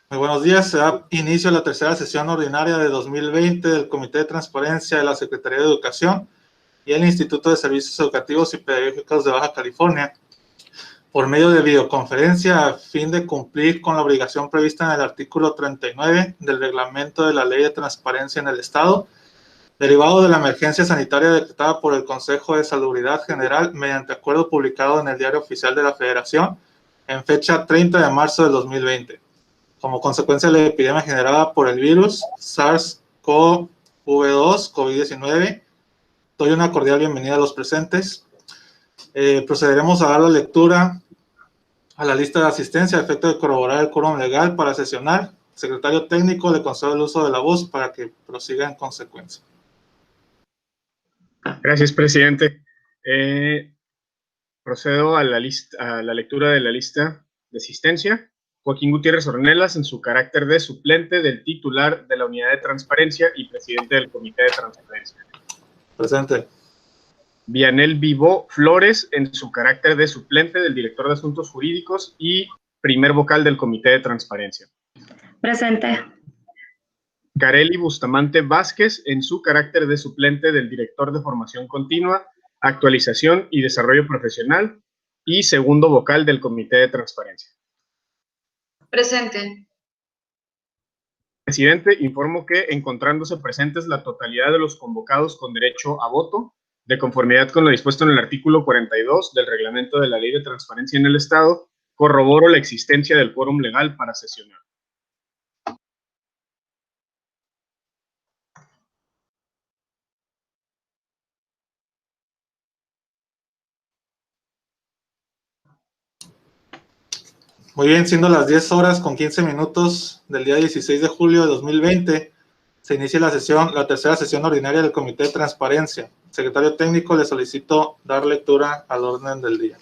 Muy buenos días. Se da inicio a la tercera sesión ordinaria de 2020 del Comité de Transparencia de la Secretaría de Educación y el Instituto de Servicios Educativos y Pedagógicos de Baja California, por medio de videoconferencia, a fin de cumplir con la obligación prevista en el artículo 39 del reglamento de la Ley de Transparencia en el Estado, derivado de la emergencia sanitaria decretada por el Consejo de Salubridad General mediante acuerdo publicado en el Diario Oficial de la Federación en fecha 30 de marzo de 2020. Como consecuencia de la epidemia generada por el virus SARS-CoV-2, COVID-19, doy una cordial bienvenida a los presentes. Procederemos a dar la lectura a la lista de asistencia a efecto de corroborar el quórum legal para sesionar. Secretario técnico, le concedo el uso de la voz para que prosiga en consecuencia. Gracias, presidente. Procedo a la lectura de la lista de asistencia. Joaquín Gutiérrez Ornelas, en su carácter de suplente del titular de la Unidad de Transparencia y presidente del Comité de Transparencia. Presente. Vianel Vivó Flores, en su carácter de suplente del director de Asuntos Jurídicos y primer vocal del Comité de Transparencia. Presente. Kareli Bustamante Vázquez, en su carácter de suplente del director de Formación Continua, Actualización y Desarrollo Profesional y segundo vocal del Comité de Transparencia. Presente. Presidente, informo que, encontrándose presentes la totalidad de los convocados con derecho a voto, de conformidad con lo dispuesto en el artículo 42 del reglamento de la Ley de Transparencia en el Estado, corroboro la existencia del quórum legal para sesionar. Muy bien, siendo las 10 horas con 15 minutos del día 16 de julio de 2020, se inicia la tercera sesión ordinaria del Comité de Transparencia. Secretario técnico, le solicito dar lectura al orden del día.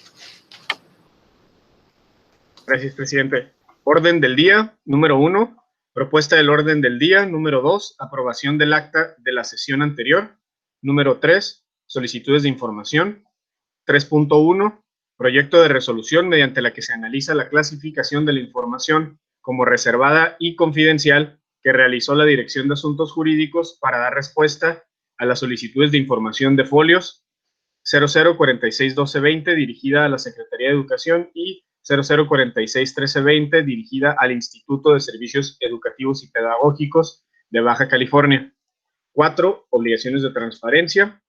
Gracias, presidente. Orden del día, número 1. Propuesta del orden del día, número 2. Aprobación del acta de la sesión anterior. Número 3. Solicitudes de información. 3.1. Proyecto de resolución mediante la que se analiza la clasificación de la información como reservada y confidencial que realizó la Dirección de Asuntos Jurídicos para dar respuesta a las solicitudes de información de folios 00461220 dirigida a la Secretaría de Educación y 00461320 dirigida al Instituto de Servicios Educativos y Pedagógicos de Baja California. 4. Obligaciones de transparencia.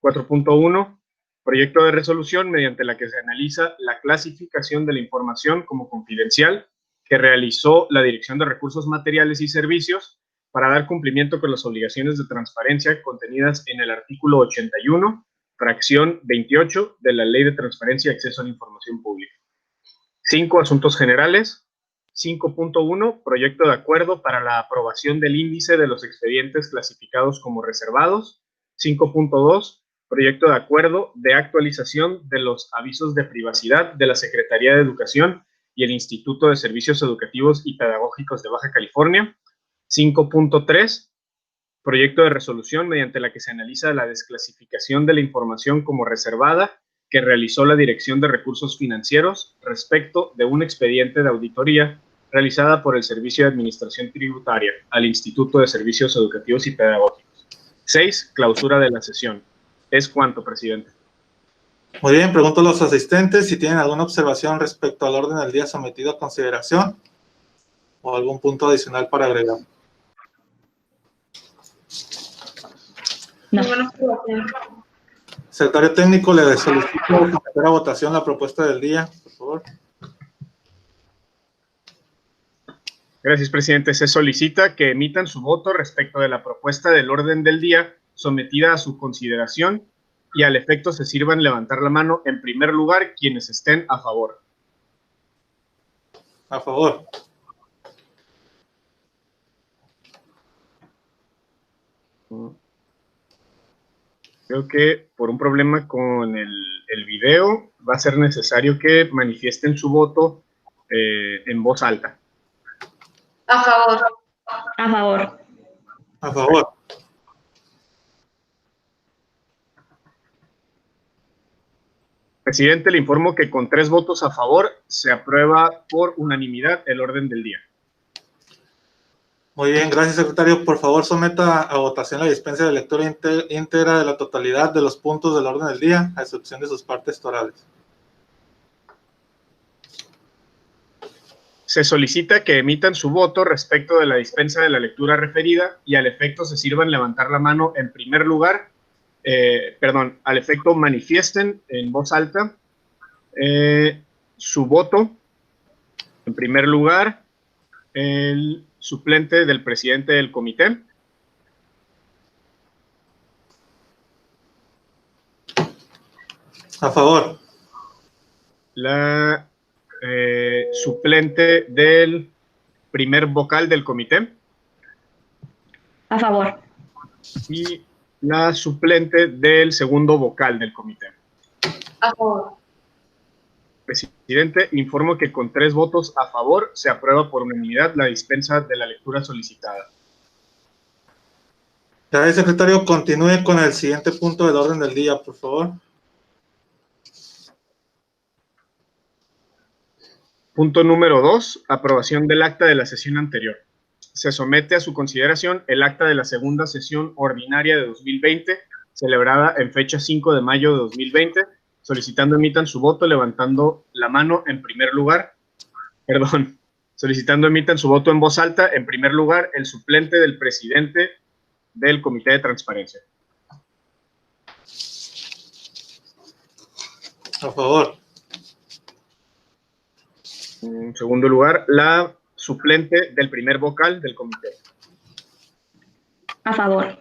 4.1. Proyecto de resolución mediante la que se analiza la clasificación de la información como confidencial que realizó la Dirección de Recursos Materiales y Servicios para dar cumplimiento con las obligaciones de transparencia contenidas en el artículo 81, fracción 28 de la Ley de Transparencia y Acceso a la Información Pública. 5. Asuntos generales. 5.1. Proyecto de acuerdo para la aprobación del índice de los expedientes clasificados como reservados. 5.2. Proyecto de acuerdo de actualización de los avisos de privacidad de la Secretaría de Educación y el Instituto de Servicios Educativos y Pedagógicos de Baja California. 5.3. Proyecto de resolución mediante la que se analiza la desclasificación de la información como reservada que realizó la Dirección de Recursos Financieros respecto de un expediente de auditoría realizada por el Servicio de Administración Tributaria al Instituto de Servicios Educativos y Pedagógicos. 6. Clausura de la sesión. Es cuanto, presidente. Muy bien, pregunto a los asistentes si tienen alguna observación respecto al orden del día sometido a consideración o algún punto adicional para agregar. No. Secretario técnico, le solicito someter a votación la propuesta del día, por favor. Gracias, presidente. Se solicita que emitan su voto respecto de la propuesta del orden del día sometida a su consideración y al efecto se sirvan levantar la mano en primer lugar quienes estén a favor. A favor. Creo que por un problema con el video va a ser necesario que manifiesten su voto en voz alta. A favor. A favor. A favor. Presidente, le informo que con 3 votos a favor se aprueba por unanimidad el orden del día. Muy bien, gracias, secretario. Por favor, someta a votación la dispensa de lectura íntegra de la totalidad de los puntos del orden del día, a excepción de sus partes orales. Se solicita que emitan su voto respecto de la dispensa de la lectura referida y al efecto se sirvan levantar la mano en primer lugar, al efecto manifiesten en voz alta su voto. En primer lugar, el suplente del presidente del comité. A favor. La suplente del primer vocal del comité. A favor. Y la suplente del segundo vocal del comité. A favor. Presidente, informo que con 3 votos a favor se aprueba por unanimidad la dispensa de la lectura solicitada. Gracias, secretario. Continúe con el siguiente punto del orden del día, por favor. Punto número 2, aprobación del acta de la sesión anterior. Se somete a su consideración el acta de la segunda sesión ordinaria de 2020, celebrada en fecha 5 de mayo de 2020, solicitando emitan su voto levantando la mano en primer lugar, solicitando emitan su voto en voz alta, en primer lugar, el suplente del presidente del Comité de Transparencia. A favor. En segundo lugar, la suplente del primer vocal del comité. A favor.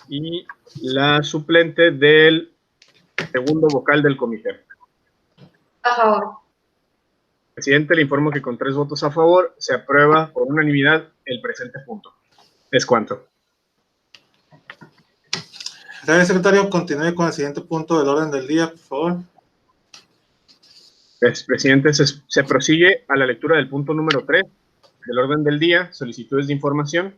Y la suplente del segundo vocal del comité. A favor. Presidente, le informo que con 3 votos a favor se aprueba por unanimidad el presente punto. Es cuanto. Gracias, secretario. Continúe con el siguiente punto del orden del día, por favor. Presidente, se prosigue a la lectura del punto número 3 del orden del día, solicitudes de información.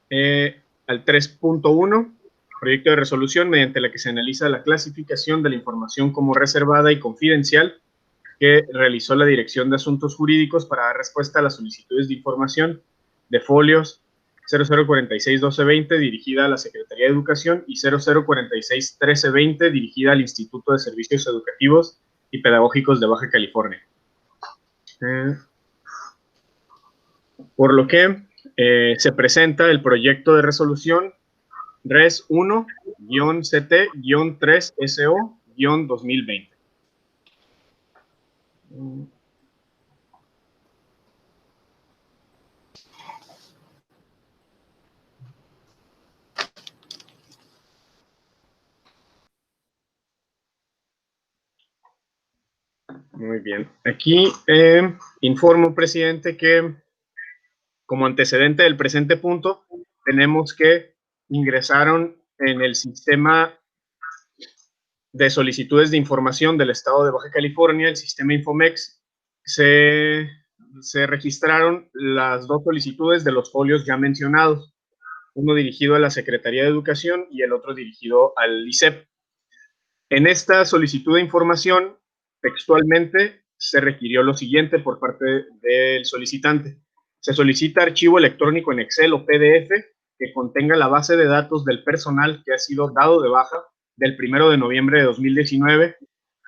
Al 3.1, proyecto de resolución mediante la que se analiza la clasificación de la información como reservada y confidencial que realizó la Dirección de Asuntos Jurídicos para dar respuesta a las solicitudes de información de folios 0046-1220 dirigida a la Secretaría de Educación y 0046-1320 dirigida al Instituto de Servicios Educativos y Pedagógicos de Baja California. Por lo que se presenta el proyecto de resolución Res 1-CT-3SO-2020. Muy bien. Aquí informo, presidente, que como antecedente del presente punto, tenemos que ingresaron en el sistema de solicitudes de información del Estado de Baja California, el sistema Infomex, se registraron las 2 solicitudes de los folios ya mencionados, uno dirigido a la Secretaría de Educación y el otro dirigido al ICEP. En esta solicitud de información, textualmente, se requirió lo siguiente por parte del solicitante. Se solicita archivo electrónico en Excel o PDF que contenga la base de datos del personal que ha sido dado de baja del 1 de noviembre de 2019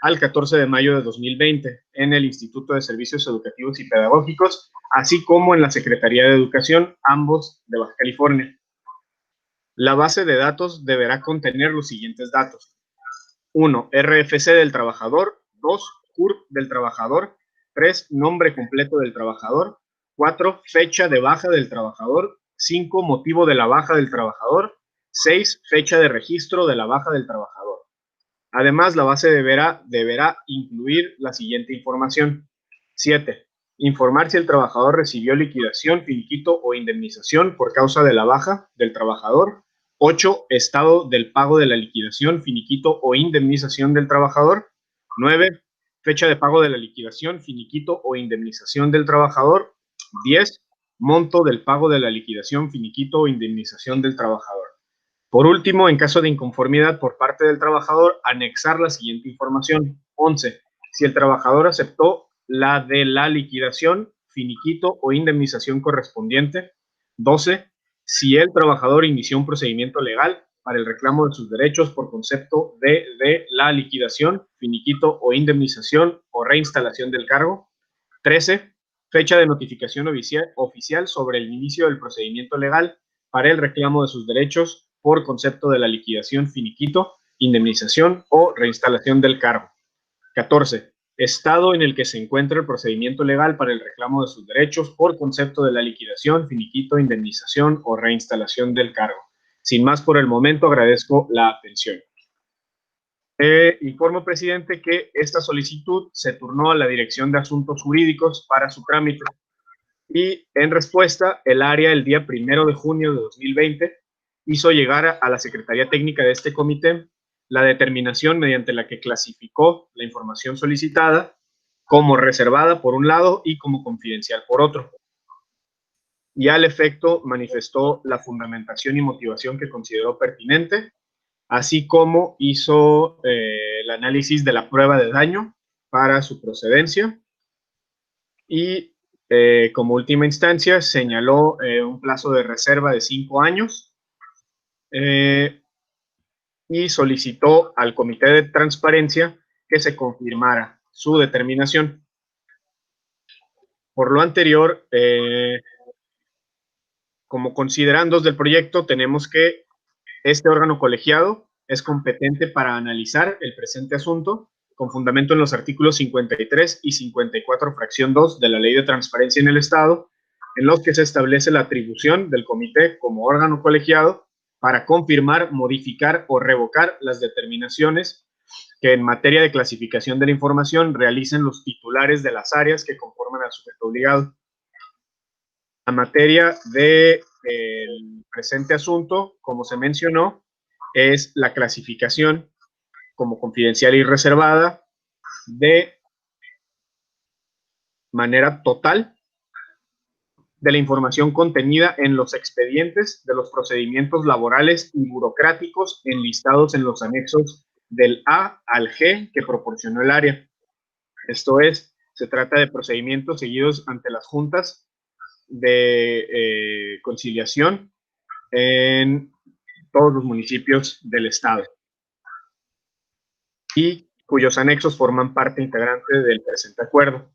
al 14 de mayo de 2020 en el Instituto de Servicios Educativos y Pedagógicos, así como en la Secretaría de Educación, ambos de Baja California. La base de datos deberá contener los siguientes datos. 1. RFC del trabajador. 2. CURP del trabajador. 3. Nombre completo del trabajador. 4. Fecha de baja del trabajador. 5. Motivo de la baja del trabajador. 6. Fecha de registro de la baja del trabajador. Además, la base deberá incluir la siguiente información. 7. Informar si el trabajador recibió liquidación, finiquito o indemnización por causa de la baja del trabajador. 8. Estado del pago de la liquidación, finiquito o indemnización del trabajador. 9. Fecha de pago de la liquidación, finiquito o indemnización del trabajador. 10. Monto del pago de la liquidación, finiquito o indemnización del trabajador. Por último, en caso de inconformidad por parte del trabajador, anexar la siguiente información. 11. Si el trabajador aceptó la de la liquidación, finiquito o indemnización correspondiente. 12. Si el trabajador inició un procedimiento legal para el reclamo de sus derechos por concepto de la liquidación, finiquito o indemnización o reinstalación del cargo. 13. Fecha de notificación oficial sobre el inicio del procedimiento legal para el reclamo de sus derechos por concepto de la liquidación, finiquito, indemnización o reinstalación del cargo. 14. Estado en el que se encuentra el procedimiento legal para el reclamo de sus derechos por concepto de la liquidación, finiquito, indemnización o reinstalación del cargo. Sin más por el momento, agradezco la atención. Informo, presidente, que esta solicitud se turnó a la Dirección de Asuntos Jurídicos para su trámite y, en respuesta, el área el día 1 de junio de 2020 hizo llegar a la Secretaría Técnica de este comité la determinación mediante la que clasificó la información solicitada como reservada por un lado y como confidencial por otro. Y al efecto manifestó la fundamentación y motivación que consideró pertinente, así como hizo el análisis de la prueba de daño para su procedencia y como última instancia señaló un plazo de reserva de 5 años y solicitó al Comité de Transparencia que se confirmara su determinación. Por lo anterior, como considerandos del proyecto, tenemos que este órgano colegiado es competente para analizar el presente asunto con fundamento en los artículos 53 y 54, fracción 2 de la Ley de Transparencia en el Estado, en los que se establece la atribución del comité como órgano colegiado para confirmar, modificar o revocar las determinaciones que en materia de clasificación de la información realicen los titulares de las áreas que conforman al sujeto obligado. La materia del presente asunto, como se mencionó, es la clasificación como confidencial y reservada de manera total de la información contenida en los expedientes de los procedimientos laborales y burocráticos enlistados en los anexos del A al G que proporcionó el área. Esto es, se trata de procedimientos seguidos ante las juntas de conciliación en todos los municipios del estado y cuyos anexos forman parte integrante del presente acuerdo.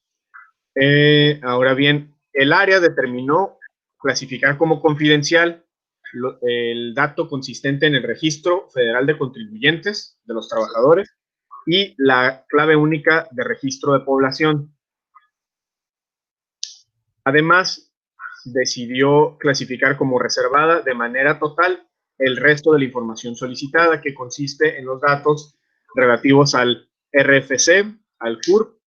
Ahora bien, el área determinó clasificar como confidencial el dato consistente en el Registro Federal de Contribuyentes de los Trabajadores y la clave única de registro de población. Además, decidió clasificar como reservada de manera total el resto de la información solicitada, que consiste en los datos relativos al RFC, al CURP,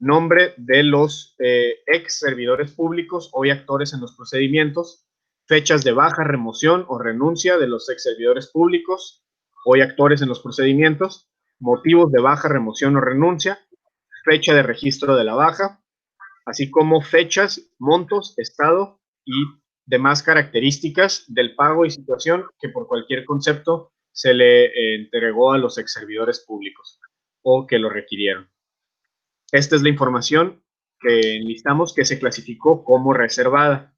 nombre de los ex servidores públicos hoy actores en los procedimientos, fechas de baja, remoción o renuncia de los ex servidores públicos hoy actores en los procedimientos, motivos de baja, remoción o renuncia, fecha de registro de la baja, así como fechas, montos, estado y demás características del pago y situación que por cualquier concepto se le entregó a los ex servidores públicos o que lo requirieron. Esta es la información que enlistamos que se clasificó como reservada.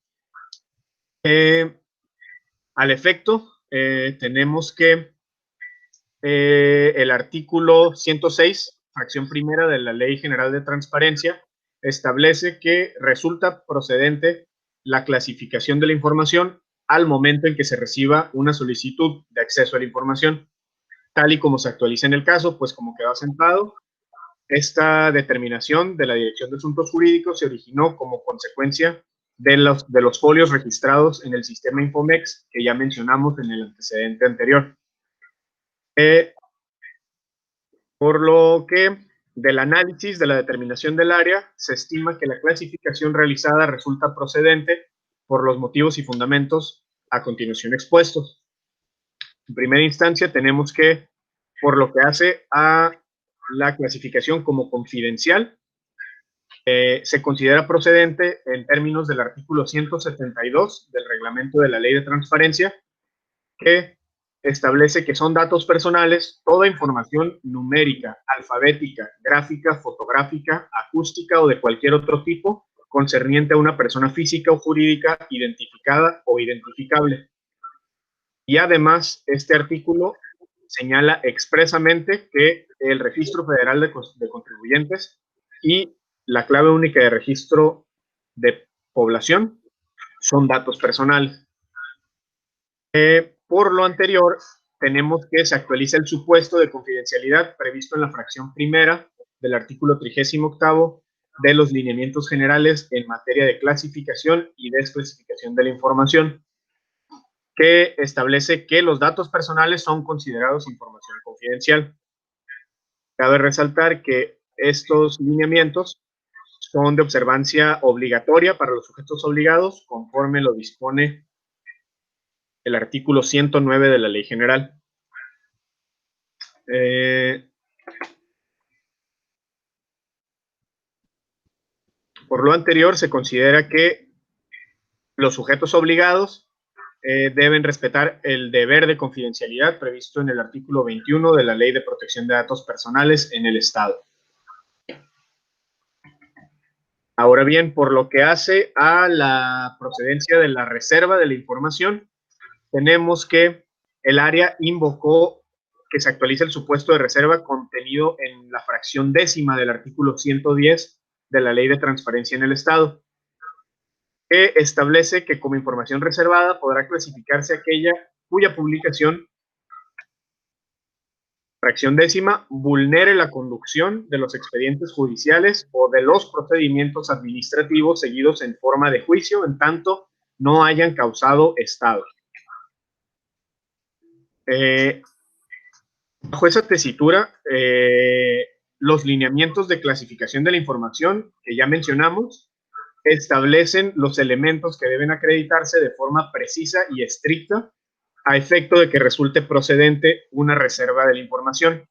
Al efecto, tenemos que el artículo 106, fracción primera de la Ley General de Transparencia, establece que resulta procedente la clasificación de la información al momento en que se reciba una solicitud de acceso a la información, tal y como se actualiza en el caso, pues como quedó asentado. Esta determinación de la Dirección de Asuntos Jurídicos se originó como consecuencia de los folios registrados en el sistema Infomex que ya mencionamos en el antecedente anterior. Por lo que del análisis de la determinación del área se estima que la clasificación realizada resulta procedente por los motivos y fundamentos a continuación expuestos. En primera instancia tenemos que, por lo que hace a la clasificación como confidencial, se considera procedente en términos del artículo 172 del reglamento de la Ley de Transparencia, que establece que son datos personales toda información numérica, alfabética, gráfica, fotográfica, acústica o de cualquier otro tipo concerniente a una persona física o jurídica identificada o identificable. Y además, este artículo señala expresamente que el Registro Federal de Contribuyentes y la clave única de registro de población son datos personales. Por lo anterior, tenemos que se actualiza el supuesto de confidencialidad previsto en la fracción primera del artículo 38 de los lineamientos generales en materia de clasificación y desclasificación de la información, que establece que los datos personales son considerados información confidencial. Cabe resaltar que estos lineamientos son de observancia obligatoria para los sujetos obligados, conforme lo dispone el artículo 109 de la Ley General. Por lo anterior, se considera que los sujetos obligados deben respetar el deber de confidencialidad previsto en el artículo 21 de la Ley de Protección de Datos Personales en el Estado. Ahora bien, por lo que hace a la procedencia de la reserva de la información, tenemos que el área invocó que se actualice el supuesto de reserva contenido en la fracción décima del artículo 110 de la Ley de Transparencia en el Estado, que establece que como información reservada podrá clasificarse aquella cuya publicación, fracción décima, vulnere la conducción de los expedientes judiciales o de los procedimientos administrativos seguidos en forma de juicio, en tanto no hayan causado estado. Bajo esa tesitura, los lineamientos de clasificación de la información que ya mencionamos establecen los elementos que deben acreditarse de forma precisa y estricta a efecto de que resulte procedente una reserva de la información.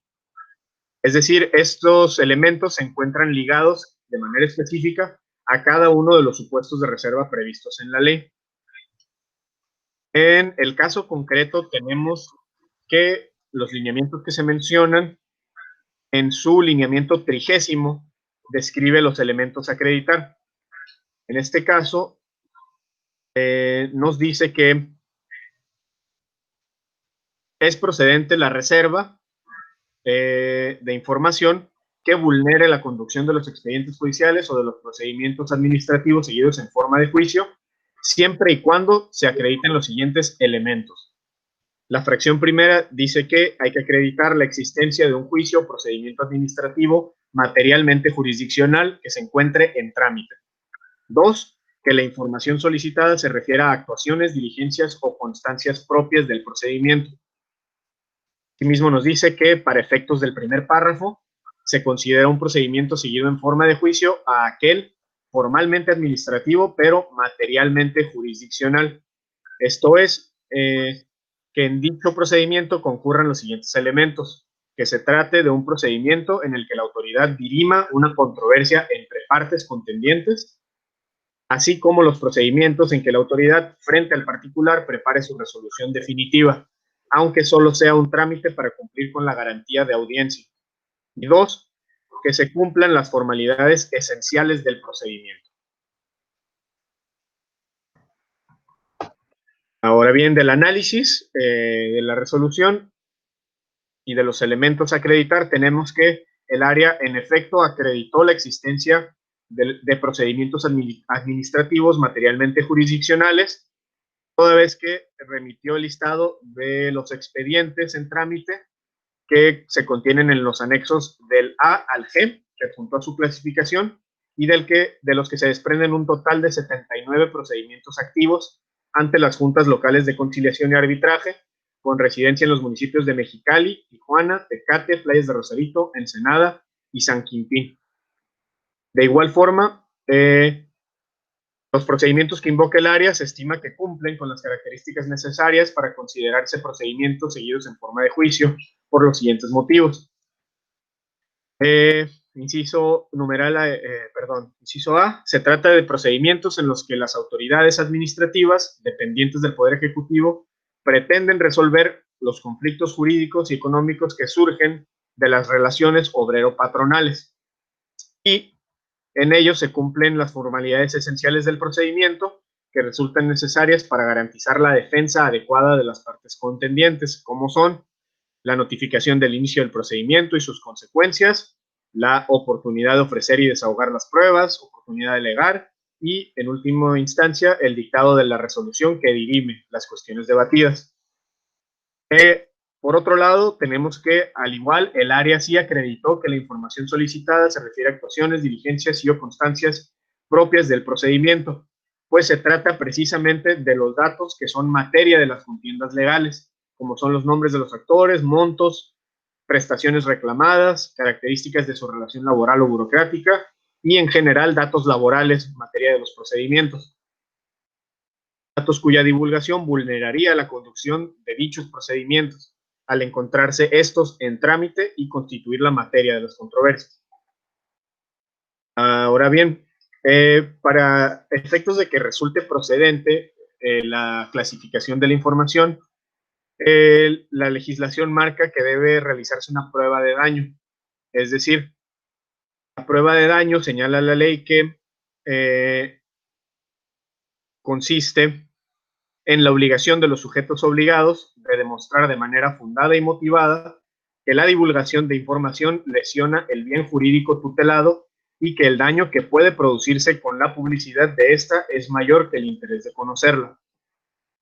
Es decir, estos elementos se encuentran ligados de manera específica a cada uno de los supuestos de reserva previstos en la ley. En el caso concreto tenemos que los lineamientos que se mencionan en su lineamiento 30 describe los elementos a acreditar. En este caso, nos dice que es procedente la reserva de información que vulnere la conducción de los expedientes judiciales o de los procedimientos administrativos seguidos en forma de juicio, siempre y cuando se acrediten los siguientes elementos. La fracción primera dice que hay que acreditar la existencia de un juicio o procedimiento administrativo materialmente jurisdiccional que se encuentre en trámite. 2, que la información solicitada se refiera a actuaciones, diligencias o constancias propias del procedimiento. Asimismo nos dice que para efectos del primer párrafo se considera un procedimiento seguido en forma de juicio a aquel formalmente administrativo pero materialmente jurisdiccional. Esto es, que en dicho procedimiento concurran los siguientes elementos: que se trate de un procedimiento en el que la autoridad dirima una controversia entre partes contendientes, así como los procedimientos en que la autoridad frente al particular prepare su resolución definitiva, aunque solo sea un trámite para cumplir con la garantía de audiencia. Y 2, que se cumplan las formalidades esenciales del procedimiento. Ahora bien, del análisis de la resolución y de los elementos a acreditar, tenemos que el área en efecto acreditó la existencia de procedimientos administrativos materialmente jurisdiccionales, toda vez que remitió el listado de los expedientes en trámite que se contienen en los anexos del A al G, que adjunto a su clasificación, y de los que se desprenden un total de 79 procedimientos activos ante las juntas locales de conciliación y arbitraje, con residencia en los municipios de Mexicali, Tijuana, Tecate, Playas de Rosarito, Ensenada y San Quintín. De igual forma, los procedimientos que invoca el área se estima que cumplen con las características necesarias para considerarse procedimientos seguidos en forma de juicio por los siguientes motivos. Inciso A, se trata de procedimientos en los que las autoridades administrativas dependientes del Poder Ejecutivo pretenden resolver los conflictos jurídicos y económicos que surgen de las relaciones obrero-patronales. Y En ellos se cumplen las formalidades esenciales del procedimiento que resultan necesarias para garantizar la defensa adecuada de las partes contendientes, como son la notificación del inicio del procedimiento y sus consecuencias, la oportunidad de ofrecer y desahogar las pruebas, oportunidad de alegar y, en última instancia, el dictado de la resolución que dirime las cuestiones debatidas. Por otro lado, tenemos que, al igual, el área sí acreditó que la información solicitada se refiere a actuaciones, diligencias y o constancias propias del procedimiento, pues se trata precisamente de los datos que son materia de las contiendas legales, como son los nombres de los actores, montos, prestaciones reclamadas, características de su relación laboral o burocrática y, en general, datos laborales, materia de los procedimientos. Datos cuya divulgación vulneraría la conducción de dichos procedimientos, al encontrarse estos en trámite y constituir la materia de las controversias. Ahora bien, para efectos de que resulte procedente la clasificación de la información, la legislación marca que debe realizarse una prueba de daño. Es decir, la prueba de daño señala la ley que consiste en la obligación de los sujetos obligados de demostrar de manera fundada y motivada que la divulgación de información lesiona el bien jurídico tutelado y que el daño que puede producirse con la publicidad de esta es mayor que el interés de conocerla.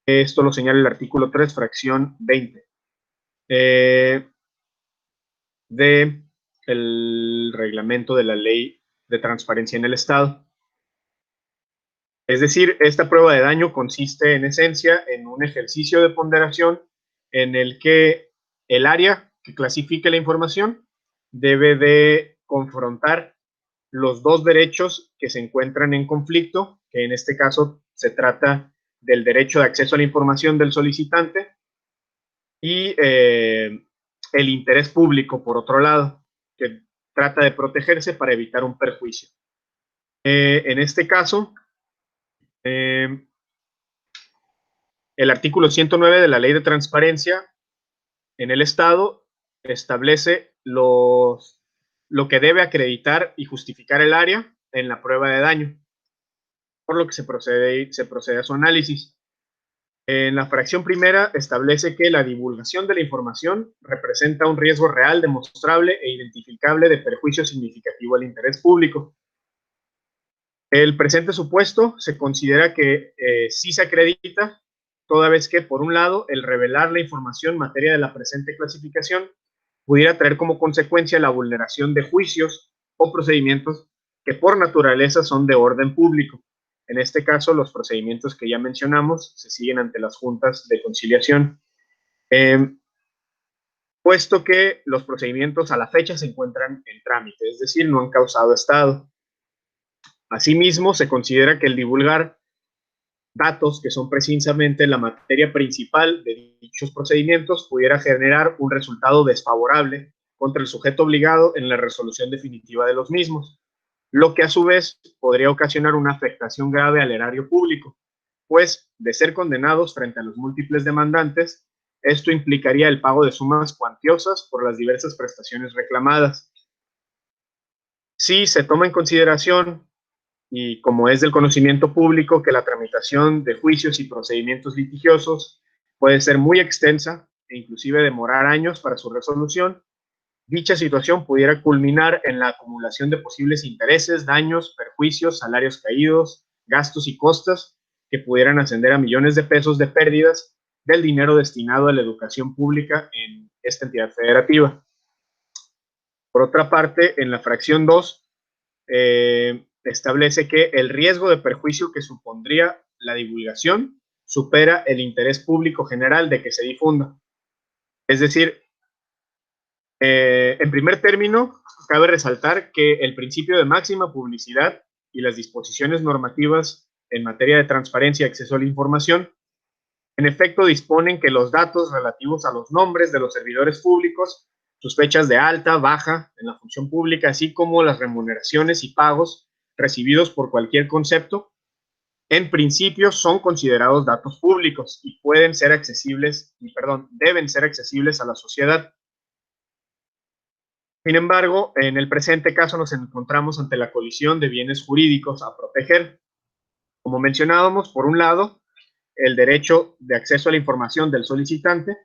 Esto lo señala el artículo 3, fracción 20 del reglamento de la Ley de Transparencia en el Estado. Es decir, esta prueba de daño consiste en esencia en un ejercicio de ponderación en el que el área que clasifique la información debe de confrontar los dos derechos que se encuentran en conflicto, que en este caso se trata del derecho de acceso a la información del solicitante y el interés público, por otro lado, que trata de protegerse para evitar un perjuicio. En este caso, el artículo 109 de la Ley de Transparencia en el Estado establece lo que debe acreditar y justificar el área en la prueba de daño, por lo que se procede a su análisis. En la fracción primera establece que la divulgación de la información representa un riesgo real, demostrable e identificable de perjuicio significativo al interés público. El presente supuesto se considera que sí se acredita, toda vez que, por un lado, el revelar la información en materia de la presente clasificación pudiera traer como consecuencia la vulneración de juicios o procedimientos que por naturaleza son de orden público. En este caso, los procedimientos que ya mencionamos se siguen ante las juntas de conciliación, puesto que los procedimientos a la fecha se encuentran en trámite, es decir, no han causado estado. Asimismo, se considera que el divulgar datos que son precisamente la materia principal de dichos procedimientos pudiera generar un resultado desfavorable contra el sujeto obligado en la resolución definitiva de los mismos, lo que a su vez podría ocasionar una afectación grave al erario público, pues de ser condenados frente a los múltiples demandantes, esto implicaría el pago de sumas cuantiosas por las diversas prestaciones reclamadas. Si se toma en consideración, y como es del conocimiento público, que la tramitación de juicios y procedimientos litigiosos puede ser muy extensa e inclusive demorar años para su resolución, dicha situación pudiera culminar en la acumulación de posibles intereses, daños, perjuicios, salarios caídos, gastos y costas que pudieran ascender a millones de pesos de pérdidas del dinero destinado a la educación pública en esta entidad federativa. Por otra parte, en la fracción 2, establece que el riesgo de perjuicio que supondría la divulgación supera el interés público general de que se difunda. Es decir, en primer término, cabe resaltar que el principio de máxima publicidad y las disposiciones normativas en materia de transparencia y acceso a la información, en efecto, disponen que los datos relativos a los nombres de los servidores públicos, sus fechas de alta, baja en la función pública, así como las remuneraciones y pagos recibidos por cualquier concepto, en principio son considerados datos públicos y deben ser accesibles a la sociedad. Sin embargo, en el presente caso nos encontramos ante la colisión de bienes jurídicos a proteger. Como mencionábamos, por un lado, el derecho de acceso a la información del solicitante,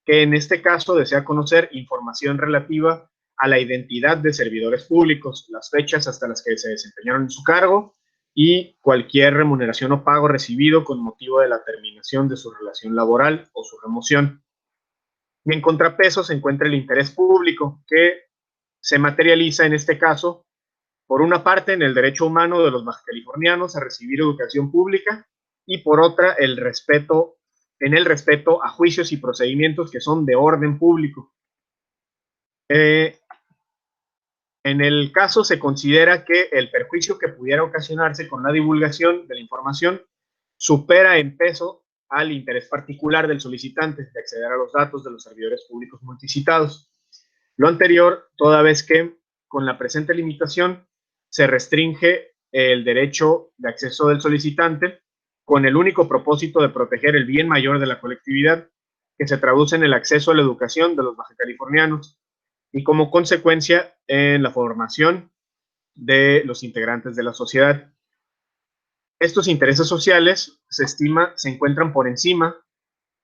que en este caso desea conocer información relativa a la identidad de servidores públicos, las fechas hasta las que se desempeñaron en su cargo y cualquier remuneración o pago recibido con motivo de la terminación de su relación laboral o su remoción. Y en contrapeso se encuentra el interés público, que se materializa en este caso, por una parte, en el derecho humano de los bajacalifornianos a recibir educación pública y por otra, en el respeto a juicios y procedimientos que son de orden público. En el caso se considera que el perjuicio que pudiera ocasionarse con la divulgación de la información supera en peso al interés particular del solicitante de acceder a los datos de los servidores públicos multicitados. Lo anterior, toda vez que con la presente limitación se restringe el derecho de acceso del solicitante con el único propósito de proteger el bien mayor de la colectividad, que se traduce en el acceso a la educación de los bajacalifornianos y como consecuencia en la formación de los integrantes de la sociedad. Estos intereses sociales, se estima, se encuentran por encima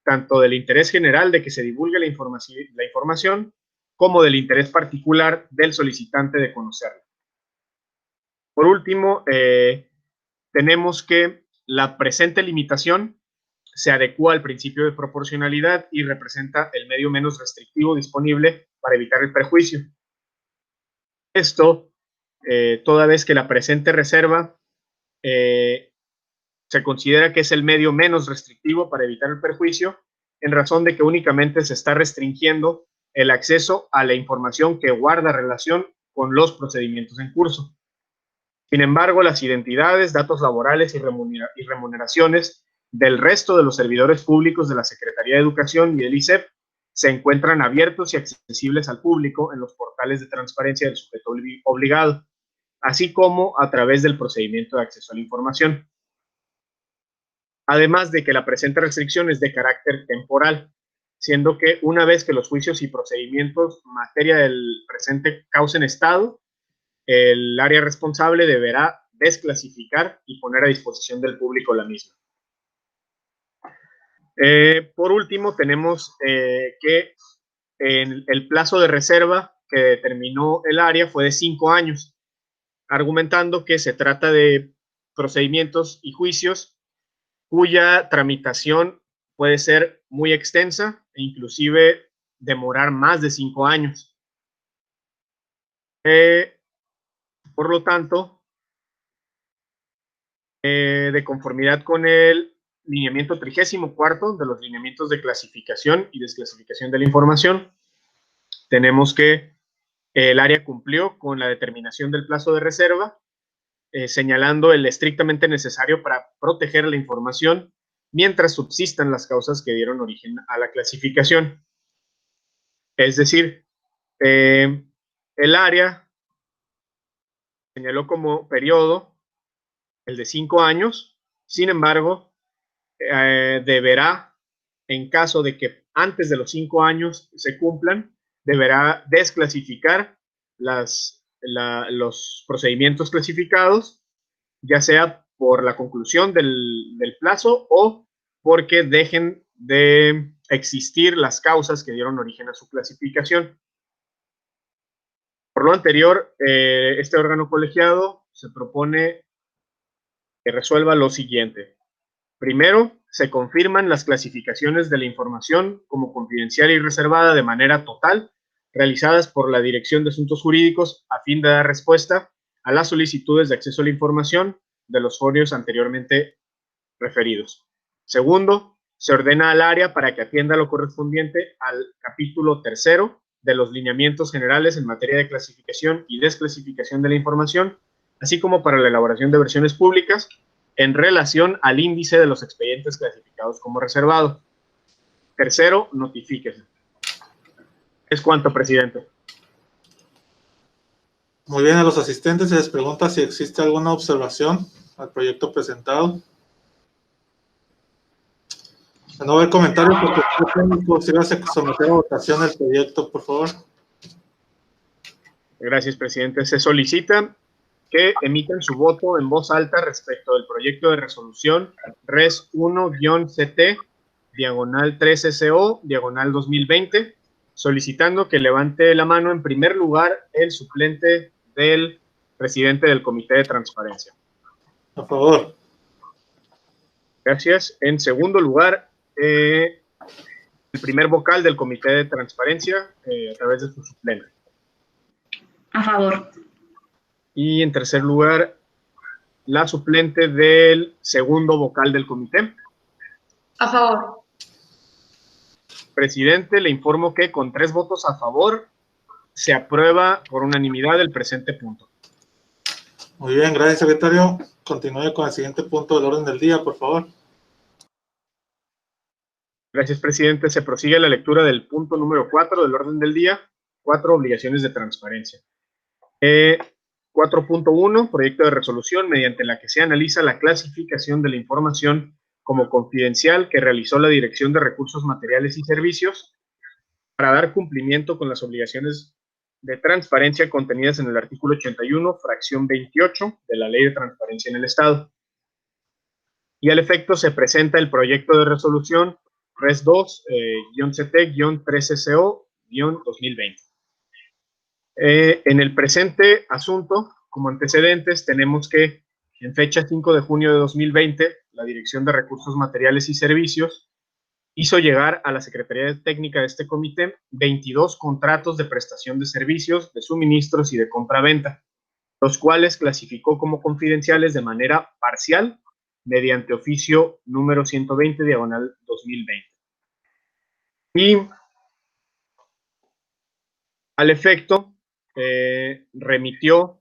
tanto del interés general de que se divulgue la información como del interés particular del solicitante de conocerla. Por último, tenemos que la presente limitación se adecua al principio de proporcionalidad y representa el medio menos restrictivo disponible para evitar el perjuicio. Esto, toda vez que la presente reserva se considera que es el medio menos restrictivo para evitar el perjuicio, en razón de que únicamente se está restringiendo el acceso a la información que guarda relación con los procedimientos en curso. Sin embargo, las identidades, datos laborales y remuneraciones del resto de los servidores públicos de la Secretaría de Educación y del ICEP se encuentran abiertos y accesibles al público en los portales de transparencia del sujeto obligado, así como a través del procedimiento de acceso a la información. Además de que la presente restricción es de carácter temporal, siendo que una vez que los juicios y procedimientos en materia del presente causen estado, el área responsable deberá desclasificar y poner a disposición del público la misma. Por último, tenemos que en el plazo de reserva que determinó el área fue de 5 años, argumentando que se trata de procedimientos y juicios cuya tramitación puede ser muy extensa e inclusive demorar más de 5 años. Por lo tanto, de conformidad con el lineamiento 34 de los lineamientos de clasificación y desclasificación de la información, tenemos que el área cumplió con la determinación del plazo de reserva, señalando el estrictamente necesario para proteger la información mientras subsistan las causas que dieron origen a la clasificación. Es decir, el área señaló como periodo el de 5 años, sin embargo, deberá, en caso de que antes de los 5 años se cumplan, deberá desclasificar los procedimientos clasificados, ya sea por la conclusión del plazo o porque dejen de existir las causas que dieron origen a su clasificación. Por lo anterior, este órgano colegiado se propone que resuelva lo siguiente. Primero, se confirman las clasificaciones de la información como confidencial y reservada de manera total, realizadas por la Dirección de Asuntos Jurídicos a fin de dar respuesta a las solicitudes de acceso a la información de los folios anteriormente referidos. Segundo, se ordena al área para que atienda lo correspondiente al capítulo 3 de los lineamientos generales en materia de clasificación y desclasificación de la información, así como para la elaboración de versiones públicas en relación al índice de los expedientes clasificados como reservado. Tercero, notifíquese. Es cuanto, presidente. Muy bien, a los asistentes se les pregunta si existe alguna observación al proyecto presentado. De no haber comentarios, porque si va a someter a votación el proyecto, por favor. Gracias, presidente. Se solicita que emitan su voto en voz alta respecto del proyecto de resolución Res 1-CT, diagonal 13CO, diagonal 2020, solicitando que levante la mano en primer lugar el suplente del presidente del Comité de Transparencia. A favor. Gracias. En segundo lugar, el primer vocal del Comité de Transparencia a través de su suplente. A favor. Y en tercer lugar, la suplente del segundo vocal del comité. A favor. Presidente, le informo que con 3 votos a favor se aprueba por unanimidad el presente punto. Muy bien, gracias, secretario. Continúe con el siguiente punto del orden del día, por favor. Gracias, presidente. Se prosigue la lectura del punto número 4 del orden del día, 4 obligaciones de transparencia. 4.1, proyecto de resolución mediante la que se analiza la clasificación de la información como confidencial que realizó la Dirección de Recursos Materiales y Servicios para dar cumplimiento con las obligaciones de transparencia contenidas en el artículo 81, fracción 28 de la Ley de Transparencia en el Estado. Y al efecto se presenta el proyecto de resolución Res 2-CT-13CO-2020. En el presente asunto, como antecedentes, tenemos que en fecha 5 de junio de 2020, la Dirección de Recursos Materiales y Servicios hizo llegar a la Secretaría Técnica de este comité 22 contratos de prestación de servicios, de suministros y de compra-venta, los cuales clasificó como confidenciales de manera parcial mediante oficio número 120, diagonal 2020. Y al efecto, remitió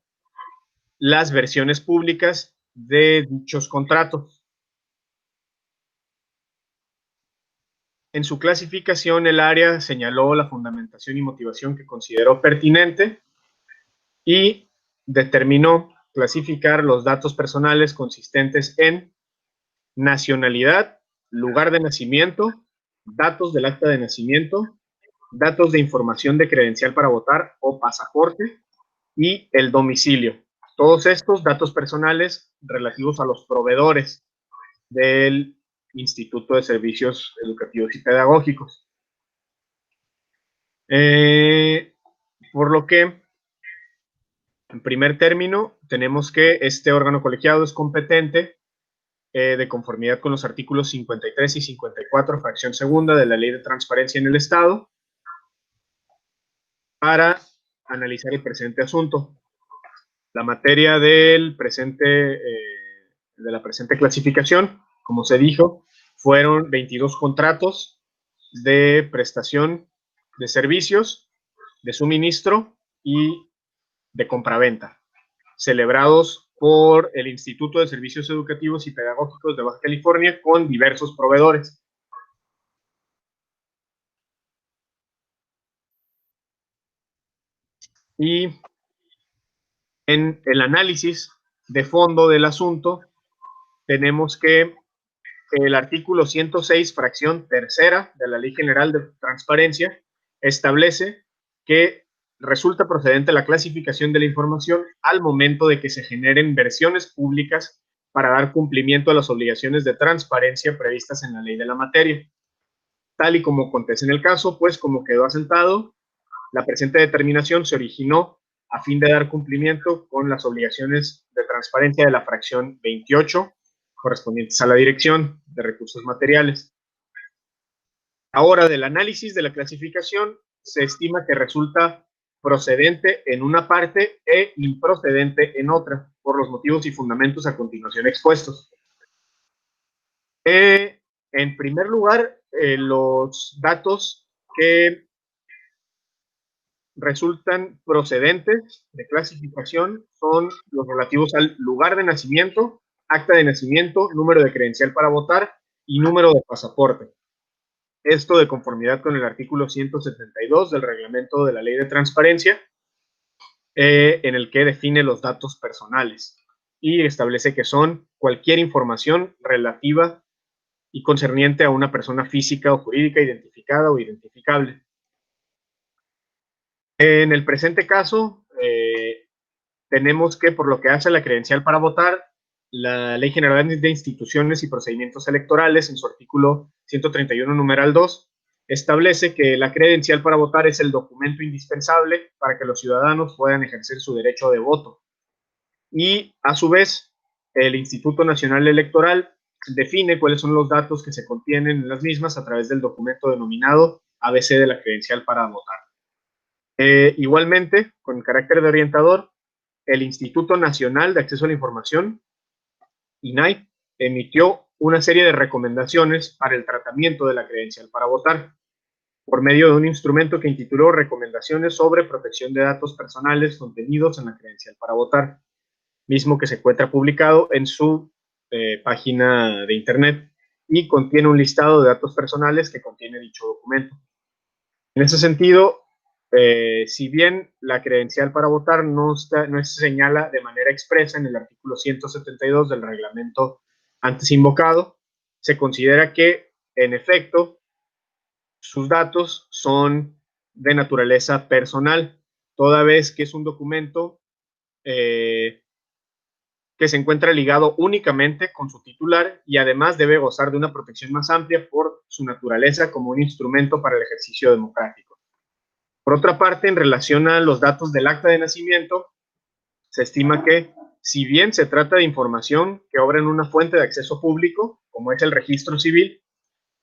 las versiones públicas de dichos contratos. En su clasificación, el área señaló la fundamentación y motivación que consideró pertinente y determinó clasificar los datos personales consistentes en nacionalidad, lugar de nacimiento, datos del acta de nacimiento, datos de información de credencial para votar o pasaporte y el domicilio. Todos estos datos personales relativos a los proveedores del Instituto de Servicios Educativos y Pedagógicos. Por lo que, en primer término, tenemos que este órgano colegiado es competente de conformidad con los artículos 53 y 54, fracción segunda de la Ley de Transparencia en el Estado, para analizar el presente asunto. La materia del presente, de la presente clasificación, como se dijo, fueron 22 contratos de prestación de servicios, de suministro y de compraventa, celebrados por el Instituto de Servicios Educativos y Pedagógicos de Baja California con diversos proveedores. Y en el análisis de fondo del asunto, tenemos que el artículo 106, fracción tercera de la Ley General de Transparencia, establece que resulta procedente la clasificación de la información al momento de que se generen versiones públicas para dar cumplimiento a las obligaciones de transparencia previstas en la ley de la materia. Tal y como acontece en el caso, pues como quedó asentado, la presente determinación se originó a fin de dar cumplimiento con las obligaciones de transparencia de la fracción 28 correspondientes a la Dirección de Recursos Materiales. Ahora, del análisis de la clasificación, se estima que resulta procedente en una parte e improcedente en otra, por los motivos y fundamentos a continuación expuestos. En primer lugar, los datos que resultan procedentes de clasificación son los relativos al lugar de nacimiento, acta de nacimiento, número de credencial para votar y número de pasaporte. Esto de conformidad con el artículo 172 del reglamento de la Ley de Transparencia, en el que define los datos personales y establece que son cualquier información relativa y concerniente a una persona física o jurídica identificada o identificable. En el presente caso, tenemos que, por lo que hace a la credencial para votar, la Ley General de Instituciones y Procedimientos Electorales, en su artículo 131, numeral 2, establece que la credencial para votar es el documento indispensable para que los ciudadanos puedan ejercer su derecho de voto. Y, a su vez, el Instituto Nacional Electoral define cuáles son los datos que se contienen en las mismas a través del documento denominado ABC de la credencial para votar. Igualmente, con carácter de orientador, el Instituto Nacional de Acceso a la Información, INAI, emitió una serie de recomendaciones para el tratamiento de la credencial para votar, por medio de un instrumento que intituló Recomendaciones sobre protección de datos personales contenidos en la credencial para votar, mismo que se encuentra publicado en su página de internet y contiene un listado de datos personales que contiene dicho documento. En ese sentido, si bien la credencial para votar no se señala de manera expresa en el artículo 172 del reglamento antes invocado, se considera que, en efecto, sus datos son de naturaleza personal, toda vez que es un documento que se encuentra ligado únicamente con su titular y además debe gozar de una protección más amplia por su naturaleza como un instrumento para el ejercicio democrático. Por otra parte, en relación a los datos del acta de nacimiento, se estima que, si bien se trata de información que obra en una fuente de acceso público, como es el registro civil,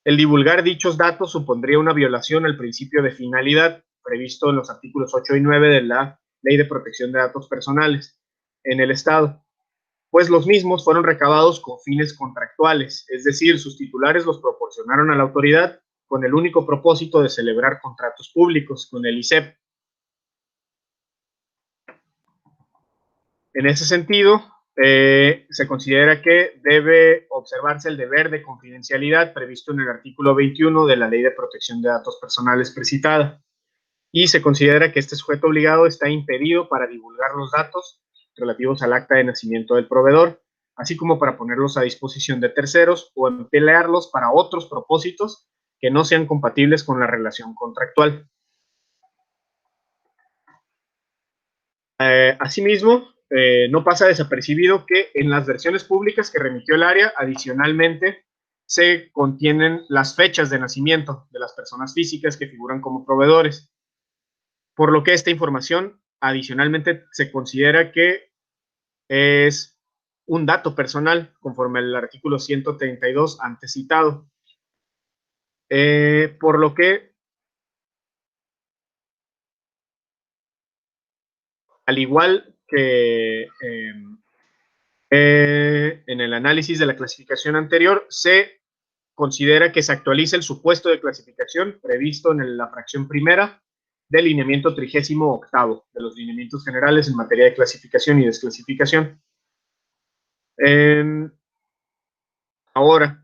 el divulgar dichos datos supondría una violación al principio de finalidad previsto en los artículos 8 y 9 de la Ley de Protección de Datos Personales en el Estado, pues los mismos fueron recabados con fines contractuales, es decir, sus titulares los proporcionaron a la autoridad con el único propósito de celebrar contratos públicos con el ISEP. En ese sentido, se considera que debe observarse el deber de confidencialidad previsto en el artículo 21 de la Ley de Protección de Datos Personales precitada, y se considera que este sujeto obligado está impedido para divulgar los datos relativos al acta de nacimiento del proveedor, así como para ponerlos a disposición de terceros o emplearlos para otros propósitos que no sean compatibles con la relación contractual. Asimismo, no pasa desapercibido que en las versiones públicas que remitió el área, adicionalmente, se contienen las fechas de nacimiento de las personas físicas que figuran como proveedores, por lo que esta información adicionalmente se considera que es un dato personal conforme al artículo 132 antes citado. Por lo que, al igual que en el análisis de la clasificación anterior, se considera que se actualiza el supuesto de clasificación previsto en la fracción primera del lineamiento 38º de los lineamientos generales en materia de clasificación y desclasificación. Ahora,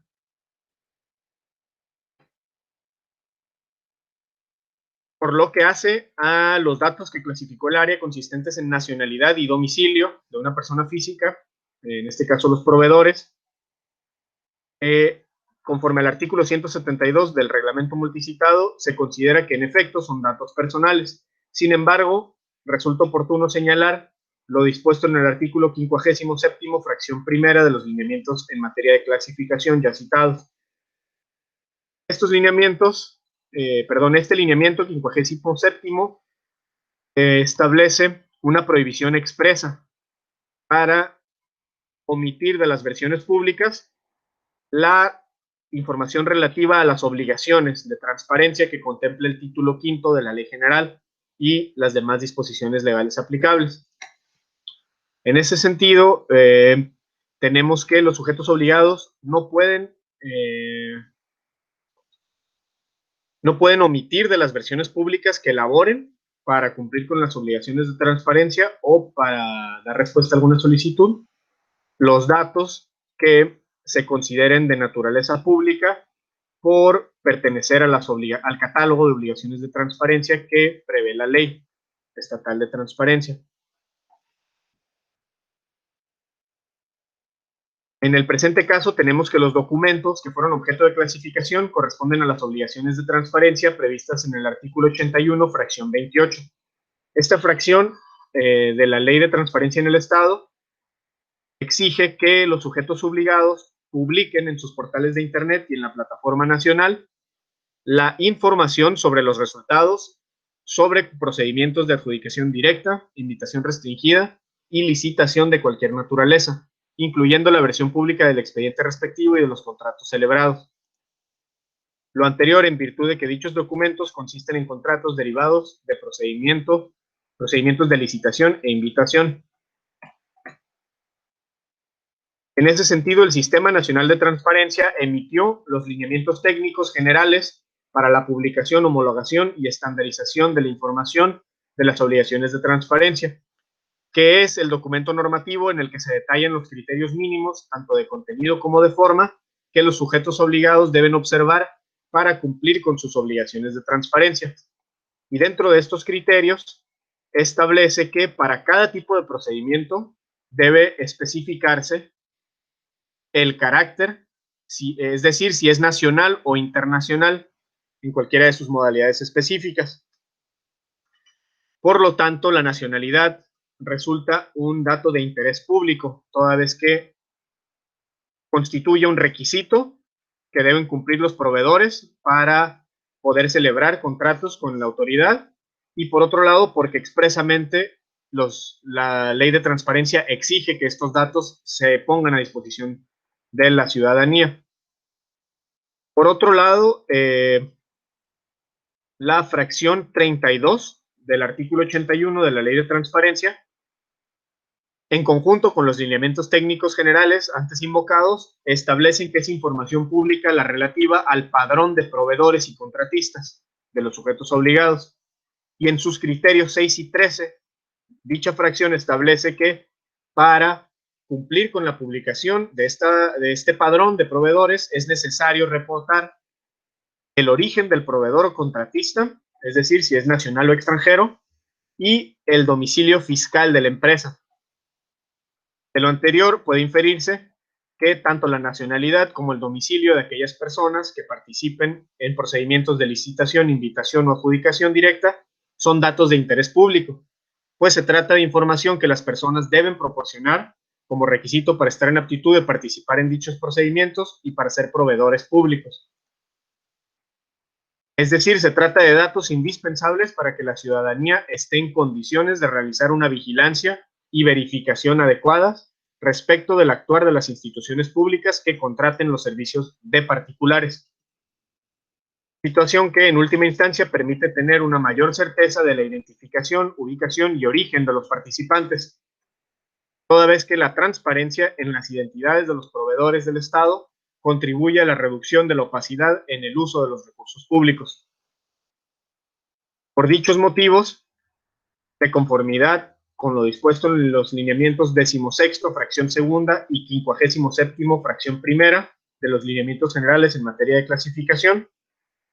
por lo que hace a los datos que clasificó el área consistentes en nacionalidad y domicilio de una persona física, en este caso los proveedores, conforme al artículo 172 del reglamento multicitado, se considera que en efecto son datos personales. Sin embargo, resulta oportuno señalar lo dispuesto en el artículo 57, fracción primera de los lineamientos en materia de clasificación ya citados. Estos lineamientos, este lineamiento 57 establece una prohibición expresa para omitir de las versiones públicas la información relativa a las obligaciones de transparencia que contempla el título quinto de la Ley General y las demás disposiciones legales aplicables. En ese sentido, tenemos que los sujetos obligados no pueden omitir de las versiones públicas que elaboren para cumplir con las obligaciones de transparencia o para dar respuesta a alguna solicitud los datos que se consideren de naturaleza pública por pertenecer a al catálogo de obligaciones de transparencia que prevé la Ley Estatal de Transparencia. En el presente caso tenemos que los documentos que fueron objeto de clasificación corresponden a las obligaciones de transparencia previstas en el artículo 81, fracción 28. Esta fracción de la Ley de Transparencia en el Estado exige que los sujetos obligados publiquen en sus portales de Internet y en la plataforma nacional la información sobre los resultados, sobre procedimientos de adjudicación directa, invitación restringida y licitación de cualquier naturaleza, incluyendo la versión pública del expediente respectivo y de los contratos celebrados. Lo anterior en virtud de que dichos documentos consisten en contratos derivados de procedimientos de licitación e invitación. En ese sentido, el Sistema Nacional de Transparencia emitió los lineamientos técnicos generales para la publicación, homologación y estandarización de la información de las obligaciones de transparencia, que es el documento normativo en el que se detallan los criterios mínimos, tanto de contenido como de forma, que los sujetos obligados deben observar para cumplir con sus obligaciones de transparencia. Y dentro de estos criterios, establece que para cada tipo de procedimiento debe especificarse el carácter, es decir, si es nacional o internacional, en cualquiera de sus modalidades específicas. Por lo tanto, la nacionalidad resulta un dato de interés público, toda vez que constituye un requisito que deben cumplir los proveedores para poder celebrar contratos con la autoridad, y por otro lado, porque expresamente la Ley de Transparencia exige que estos datos se pongan a disposición de la ciudadanía. Por otro lado, la fracción 32 del artículo 81 de la Ley de Transparencia, en conjunto con los lineamientos técnicos generales antes invocados, establecen que es información pública la relativa al padrón de proveedores y contratistas de los sujetos obligados. Y en sus criterios 6 y 13, dicha fracción establece que para cumplir con la publicación de este padrón de proveedores es necesario reportar el origen del proveedor o contratista, es decir, si es nacional o extranjero, y el domicilio fiscal de la empresa. De lo anterior puede inferirse que tanto la nacionalidad como el domicilio de aquellas personas que participen en procedimientos de licitación, invitación o adjudicación directa son datos de interés público, pues se trata de información que las personas deben proporcionar como requisito para estar en aptitud de participar en dichos procedimientos y para ser proveedores públicos. Es decir, se trata de datos indispensables para que la ciudadanía esté en condiciones de realizar una vigilancia y verificación adecuadas respecto del actuar de las instituciones públicas que contraten los servicios de particulares. Situación que en última instancia permite tener una mayor certeza de la identificación, ubicación y origen de los participantes, toda vez que la transparencia en las identidades de los proveedores del Estado contribuye a la reducción de la opacidad en el uso de los recursos públicos. Por dichos motivos, de conformidad con lo dispuesto en los lineamientos 16º, fracción segunda, y 57º, fracción primera, de los lineamientos generales en materia de clasificación,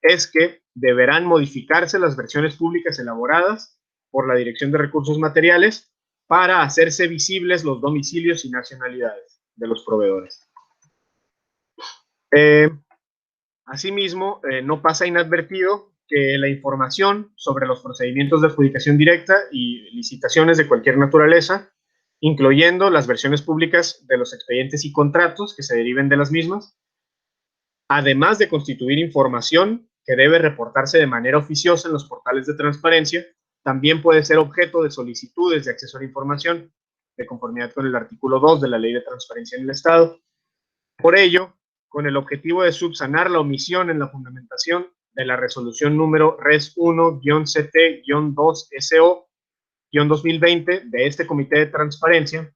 es que deberán modificarse las versiones públicas elaboradas por la Dirección de Recursos Materiales para hacerse visibles los domicilios y nacionalidades de los proveedores. Asimismo, no pasa inadvertido que la información sobre los procedimientos de adjudicación directa y licitaciones de cualquier naturaleza, incluyendo las versiones públicas de los expedientes y contratos que se deriven de las mismas, además de constituir información que debe reportarse de manera oficiosa en los portales de transparencia, también puede ser objeto de solicitudes de acceso a la información, de conformidad con el artículo 2 de la Ley de Transparencia en el Estado. Por ello, con el objetivo de subsanar la omisión en la fundamentación de la resolución número RES 1-CT-2SO-2020 de este Comité de Transparencia,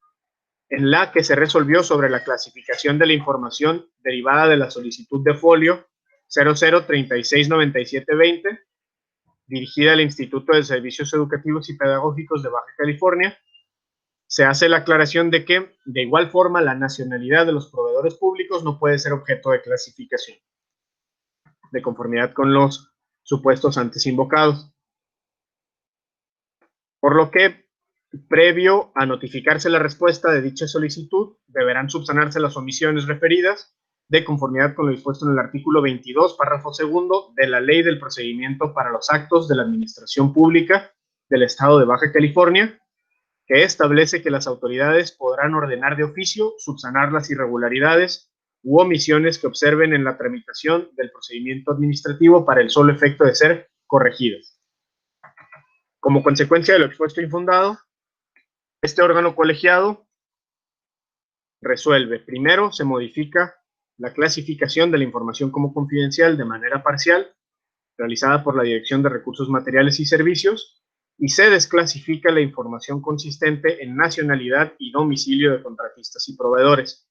en la que se resolvió sobre la clasificación de la información derivada de la solicitud de folio 00369720, dirigida al Instituto de Servicios Educativos y Pedagógicos de Baja California, se hace la aclaración de que, de igual forma, la nacionalidad de los proveedores públicos no puede ser objeto de clasificación, de conformidad con los supuestos antes invocados. Por lo que, previo a notificarse la respuesta de dicha solicitud, deberán subsanarse las omisiones referidas, de conformidad con lo dispuesto en el artículo 22, párrafo segundo, de la Ley del Procedimiento para los Actos de la Administración Pública del Estado de Baja California, que establece que las autoridades podrán ordenar de oficio subsanar las irregularidades u omisiones que observen en la tramitación del procedimiento administrativo para el solo efecto de ser corregidas. Como consecuencia de lo expuesto infundado, este órgano colegiado resuelve. Primero, se modifica la clasificación de la información como confidencial de manera parcial, realizada por la Dirección de Recursos Materiales y Servicios, y se desclasifica la información consistente en nacionalidad y domicilio de contratistas y proveedores.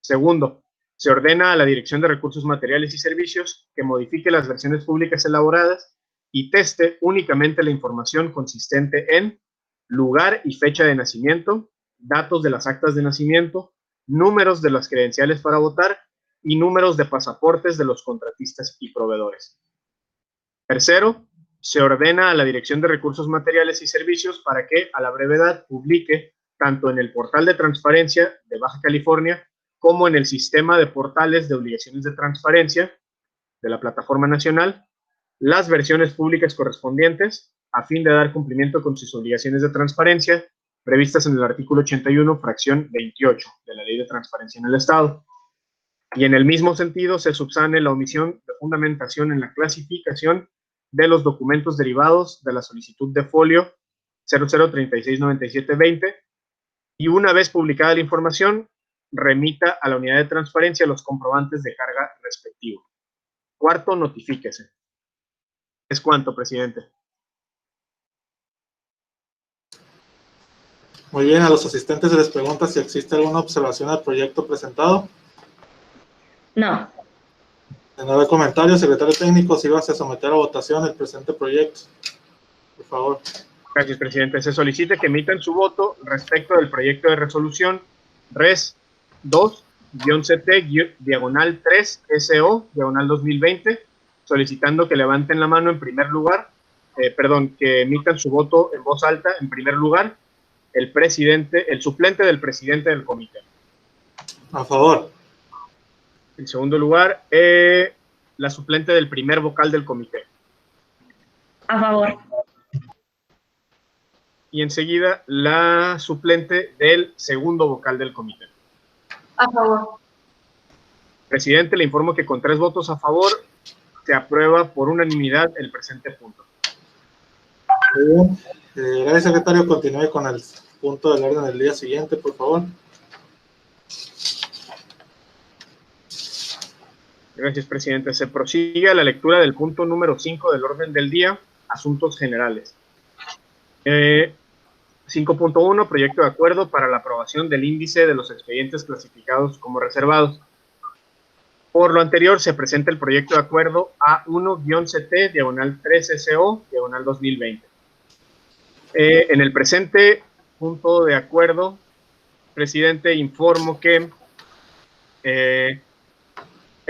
Segundo, se ordena a la Dirección de Recursos Materiales y Servicios que modifique las versiones públicas elaboradas y teste únicamente la información consistente en lugar y fecha de nacimiento, datos de las actas de nacimiento, números de las credenciales para votar y números de pasaportes de los contratistas y proveedores. Tercero, se ordena a la Dirección de Recursos Materiales y Servicios para que, a la brevedad, publique tanto en el portal de transparencia de Baja California como en el sistema de portales de obligaciones de transparencia de la Plataforma Nacional las versiones públicas correspondientes a fin de dar cumplimiento con sus obligaciones de transparencia previstas en el artículo 81, fracción 28 de la Ley de Transparencia en el Estado. Y en el mismo sentido se subsane la omisión de fundamentación en la clasificación de los documentos derivados de la solicitud de folio 00369720 y una vez publicada la información, remita a la unidad de transparencia los comprobantes de carga respectivos. Cuarto, notifíquese. ¿Es cuánto, presidente? Muy bien, a los asistentes se les pregunta si existe alguna observación al proyecto presentado. No. De no haber comentarios, secretario técnico, si vas a someter a votación el presente proyecto. Por favor. Gracias, presidente. Se solicita que emitan su voto respecto del proyecto de resolución RES 2-CT-3SO-2020, solicitando que levanten la mano en primer lugar, que emitan su voto en voz alta en primer lugar, el suplente del presidente del comité. A favor. En segundo lugar, la suplente del primer vocal del comité. A favor. Y enseguida, la suplente del segundo vocal del comité. A favor. Presidente, le informo que con 3 votos a favor se aprueba por unanimidad el presente punto. Muy bien. Gracias, secretario. Continúe con el punto del orden del día siguiente, por favor. Gracias, presidente. Se prosigue a la lectura del punto número 5 del orden del día, asuntos generales. 5.1, proyecto de acuerdo para la aprobación del índice de los expedientes clasificados como reservados. Por lo anterior, se presenta el proyecto de acuerdo A1-CT-3SO-2020. En el presente punto de acuerdo, presidente, informo que el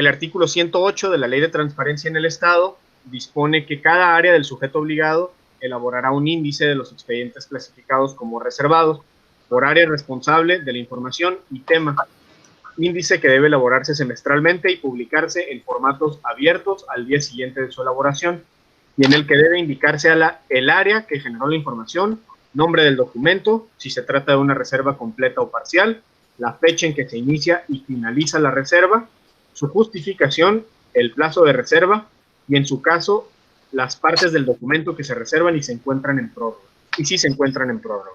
artículo 108 de la Ley de Transparencia en el Estado dispone que cada área del sujeto obligado elaborará un índice de los expedientes clasificados como reservados por área responsable de la información y tema. Índice que debe elaborarse semestralmente y publicarse en formatos abiertos al día siguiente de su elaboración, y en el que debe indicarse el área que generó la información, nombre del documento, si se trata de una reserva completa o parcial, la fecha en que se inicia y finaliza la reserva, su justificación, el plazo de reserva y, en su caso, las partes del documento que se reservan y se encuentran en prórroga, y si se encuentran en prórroga.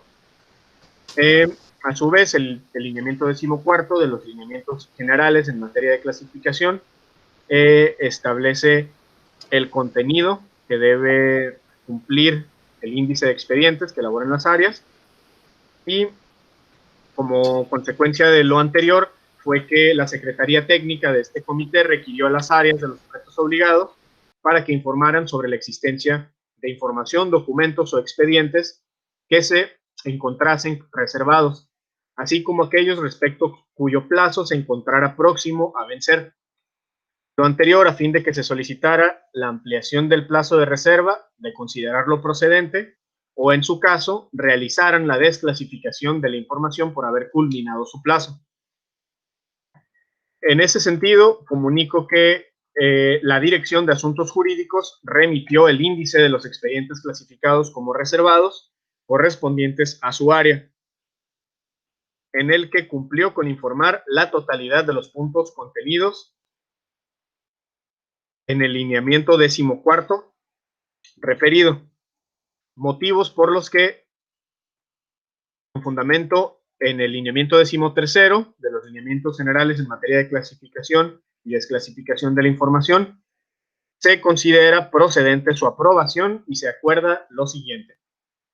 A su vez, el lineamiento 14º de los lineamientos generales en materia de clasificación establece el contenido que debe cumplir el índice de expedientes que elaboran las áreas, y como consecuencia de lo anterior fue que la Secretaría Técnica de este comité requirió a las áreas de los sujetos obligados para que informaran sobre la existencia de información, documentos o expedientes que se encontrasen reservados, así como aquellos respecto cuyo plazo se encontrara próximo a vencer. Lo anterior a fin de que se solicitara la ampliación del plazo de reserva, de considerarlo procedente, o en su caso, realizaran la desclasificación de la información por haber culminado su plazo. En ese sentido, comunico que la Dirección de Asuntos Jurídicos remitió el índice de los expedientes clasificados como reservados correspondientes a su área, en el que cumplió con informar la totalidad de los puntos contenidos en el lineamiento 14º referido, motivos por los que, con fundamento en el lineamiento 13º de los lineamientos generales en materia de clasificación y desclasificación de la información, se considera procedente su aprobación y se acuerda lo siguiente.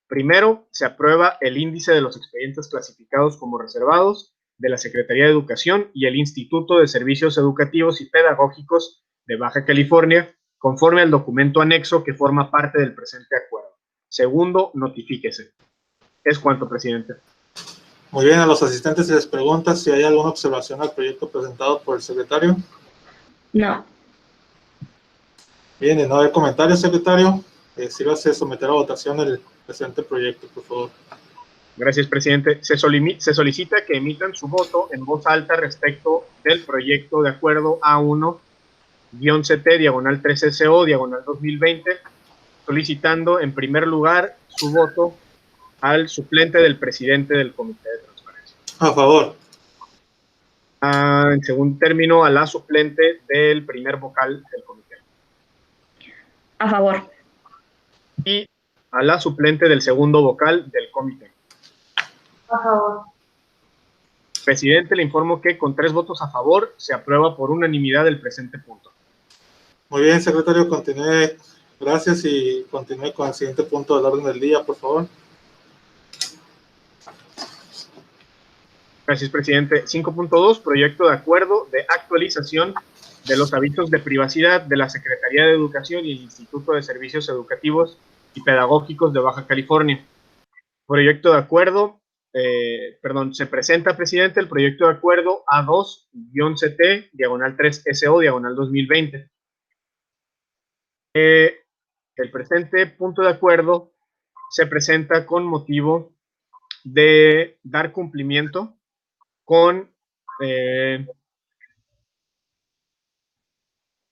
Primero, se aprueba el índice de los expedientes clasificados como reservados de la Secretaría de Educación y el Instituto de Servicios Educativos y Pedagógicos de Baja California, conforme al documento anexo que forma parte del presente acuerdo. Segundo, notifíquese. Es cuanto, presidente. Muy bien, a los asistentes se les pregunta si hay alguna observación al proyecto presentado por el secretario. No. Bien, de no haber comentarios, secretario, sírvase someter a votación el presente proyecto, por favor. Gracias, presidente. Se solicita que emitan su voto en voz alta respecto del proyecto de acuerdo A1-CT/3SO/2020, solicitando en primer lugar su voto al suplente del presidente del Comité de Transparencia. A favor. En segundo término, a la suplente del primer vocal del comité. A favor. Y a la suplente del segundo vocal del comité. A favor. Presidente, le informo que con 3 votos a favor se aprueba por unanimidad el presente punto. Muy bien, secretario, continúe. Gracias y continúe con el siguiente punto del orden del día, por favor. Gracias, presidente. 5.2, proyecto de acuerdo de actualización de los avisos de privacidad de la Secretaría de Educación y el Instituto de Servicios Educativos y Pedagógicos de Baja California. Proyecto de acuerdo, se presenta, presidente, el proyecto de acuerdo A2-CT/3SO/2020. El presente punto de acuerdo se presenta con motivo de dar cumplimiento con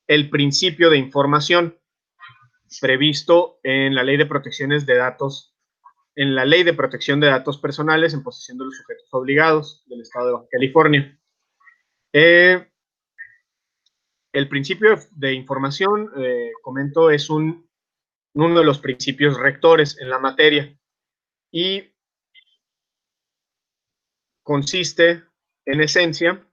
el principio de información previsto en la Ley de Protecciones de Datos, en la Ley de Protección de Datos Personales en posesión de los sujetos obligados del Estado de Baja California. El principio de información, comento, es uno de los principios rectores en la materia y consiste, en esencia,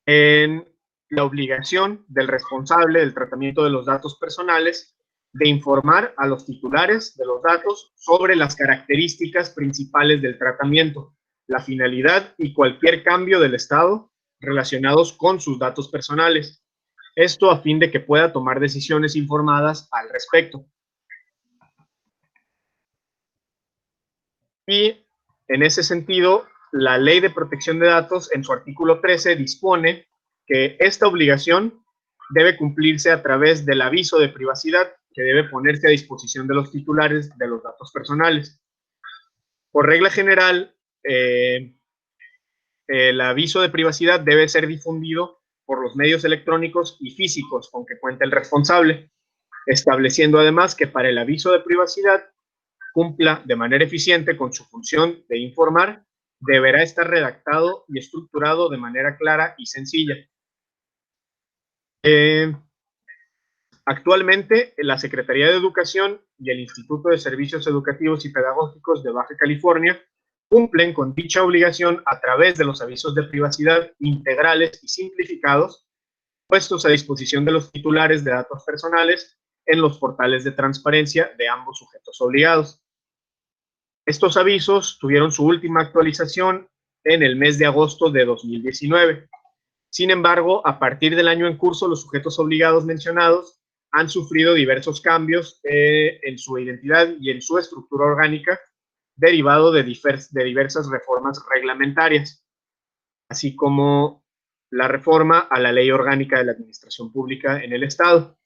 en la obligación del responsable del tratamiento de los datos personales de informar a los titulares de los datos sobre las características principales del tratamiento, la finalidad y cualquier cambio del estado relacionados con sus datos personales. Esto a fin de que pueda tomar decisiones informadas al respecto. Y en ese sentido, la Ley de Protección de Datos, en su artículo 13, dispone que esta obligación debe cumplirse a través del aviso de privacidad que debe ponerse a disposición de los titulares de los datos personales. Por regla general, el aviso de privacidad debe ser difundido por los medios electrónicos y físicos con que cuenta el responsable, estableciendo además que para el aviso de privacidad cumpla de manera eficiente con su función de informar, deberá estar redactado y estructurado de manera clara y sencilla. Actualmente, la Secretaría de Educación y el Instituto de Servicios Educativos y Pedagógicos de Baja California cumplen con dicha obligación a través de los avisos de privacidad integrales y simplificados puestos a disposición de los titulares de datos personales en los portales de transparencia de ambos sujetos obligados. Estos avisos tuvieron su última actualización en el mes de agosto de 2019. Sin embargo, a partir del año en curso, los sujetos obligados mencionados han sufrido diversos cambios en su identidad y en su estructura orgánica, derivado de diversas reformas reglamentarias, así como la reforma a la Ley Orgánica de la Administración Pública en el Estado.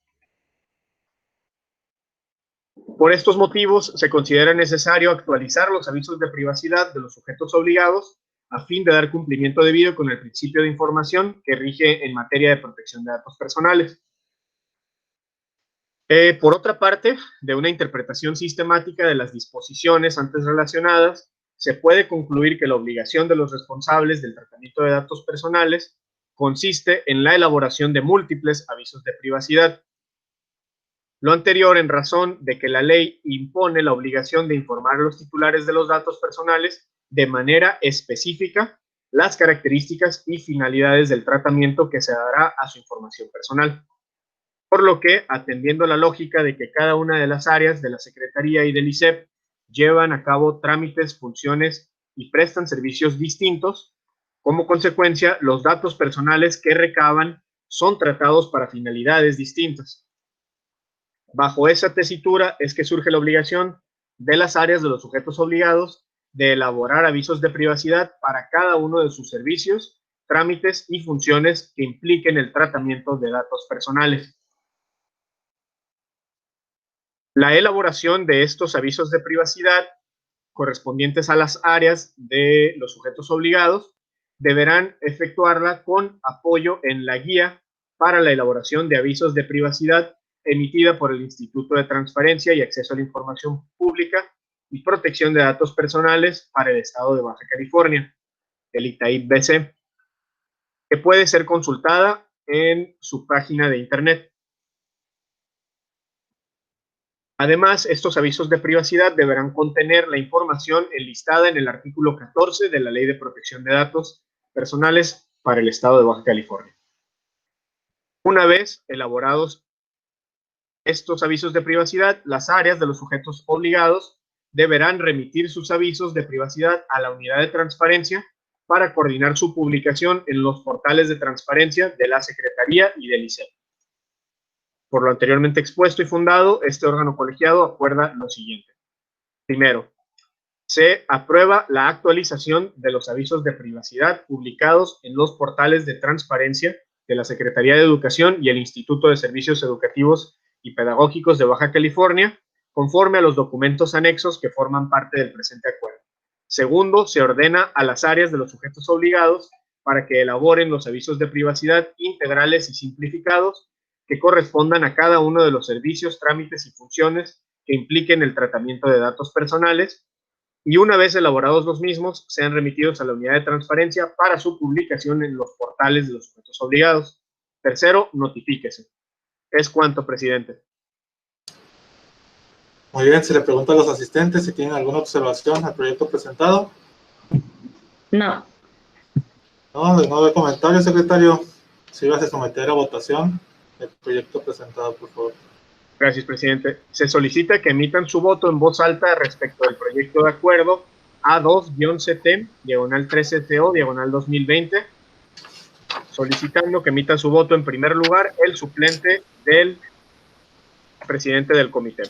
Por estos motivos, se considera necesario actualizar los avisos de privacidad de los sujetos obligados a fin de dar cumplimiento debido con el principio de información que rige en materia de protección de datos personales. Por otra parte, de una interpretación sistemática de las disposiciones antes relacionadas, se puede concluir que la obligación de los responsables del tratamiento de datos personales consiste en la elaboración de múltiples avisos de privacidad. Lo anterior en razón de que la ley impone la obligación de informar a los titulares de los datos personales de manera específica las características y finalidades del tratamiento que se dará a su información personal. Por lo que, atendiendo a la lógica de que cada una de las áreas de la Secretaría y del ISEP llevan a cabo trámites, funciones y prestan servicios distintos, como consecuencia, los datos personales que recaban son tratados para finalidades distintas. Bajo esa tesitura es que surge la obligación de las áreas de los sujetos obligados de elaborar avisos de privacidad para cada uno de sus servicios, trámites y funciones que impliquen el tratamiento de datos personales. La elaboración de estos avisos de privacidad correspondientes a las áreas de los sujetos obligados deberán efectuarla con apoyo en la guía para la elaboración de avisos de privacidad emitida por el Instituto de Transparencia y Acceso a la Información Pública y Protección de Datos Personales para el Estado de Baja California, el ITAIP-BC, que puede ser consultada en su página de internet. Además, estos avisos de privacidad deberán contener la información enlistada en el artículo 14 de la Ley de Protección de Datos Personales para el Estado de Baja California. Una vez elaborados estos avisos de privacidad, las áreas de los sujetos obligados deberán remitir sus avisos de privacidad a la unidad de transparencia para coordinar su publicación en los portales de transparencia de la Secretaría y del ISEP. Por lo anteriormente expuesto y fundado, este órgano colegiado acuerda lo siguiente. Primero, se aprueba la actualización de los avisos de privacidad publicados en los portales de transparencia de la Secretaría de Educación y el Instituto de Servicios Educativos y Pedagógicos de Baja California, conforme a los documentos anexos que forman parte del presente acuerdo. Segundo, se ordena a las áreas de los sujetos obligados para que elaboren los avisos de privacidad integrales y simplificados que correspondan a cada uno de los servicios, trámites y funciones que impliquen el tratamiento de datos personales, y una vez elaborados los mismos, sean remitidos a la unidad de transparencia para su publicación en los portales de los sujetos obligados. Tercero, notifíquese. Es cuanto, presidente. Muy bien, se le pregunta a los asistentes si tienen alguna observación al proyecto presentado. No. No, de nuevo de comentarios, secretario. Si vas a someter a votación el proyecto presentado, por favor. Gracias, presidente. Se solicita que emitan su voto en voz alta respecto del proyecto de acuerdo A2-CT, diagonal 13CO, diagonal 2020, solicitando que emita su voto en primer lugar el suplente del presidente del comité.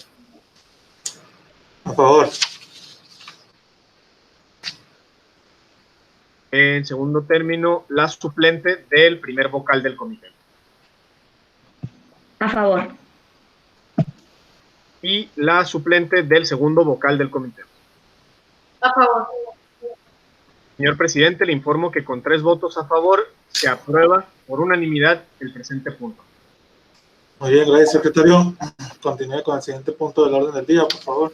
A favor. En segundo término, la suplente del primer vocal del comité. A favor. Y la suplente del segundo vocal del comité. A favor. Señor presidente, le informo que con 3 votos a favor se aprueba por unanimidad el presente punto. Muy bien, gracias, secretario. Continúe con el siguiente punto del orden del día, por favor.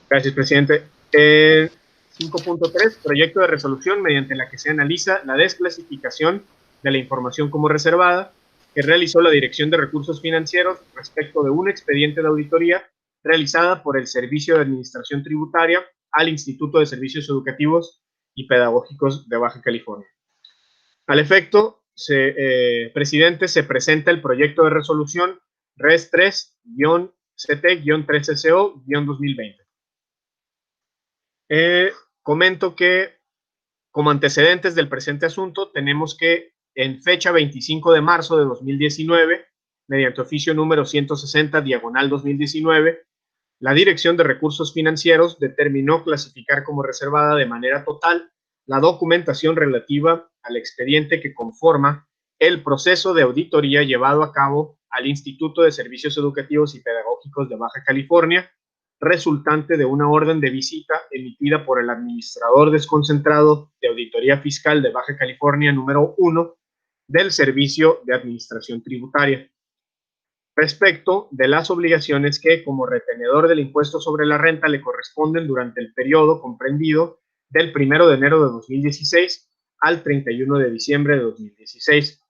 Gracias, presidente. 5.3, proyecto de resolución mediante la que se analiza la desclasificación de la información como reservada que realizó la Dirección de Recursos Financieros respecto de un expediente de auditoría realizada por el Servicio de Administración Tributaria al Instituto de Servicios Educativos y Pedagógicos de Baja California. Al efecto, presidente, se presenta el proyecto de resolución RES 3-CT-13CO-2020. Comento que, como antecedentes del presente asunto, tenemos que en fecha 25 de marzo de 2019, mediante oficio número 160, diagonal 2019, la Dirección de Recursos Financieros determinó clasificar como reservada de manera total la documentación relativa al expediente que conforma el proceso de auditoría llevado a cabo al Instituto de Servicios Educativos y Pedagógicos de Baja California, resultante de una orden de visita emitida por el administrador desconcentrado de Auditoría Fiscal de Baja California número 1 del Servicio de Administración Tributaria. respecto de las obligaciones que, como retenedor del impuesto sobre la renta, le corresponden durante el periodo comprendido del 1 de enero de 2016 al 31 de diciembre de 2016.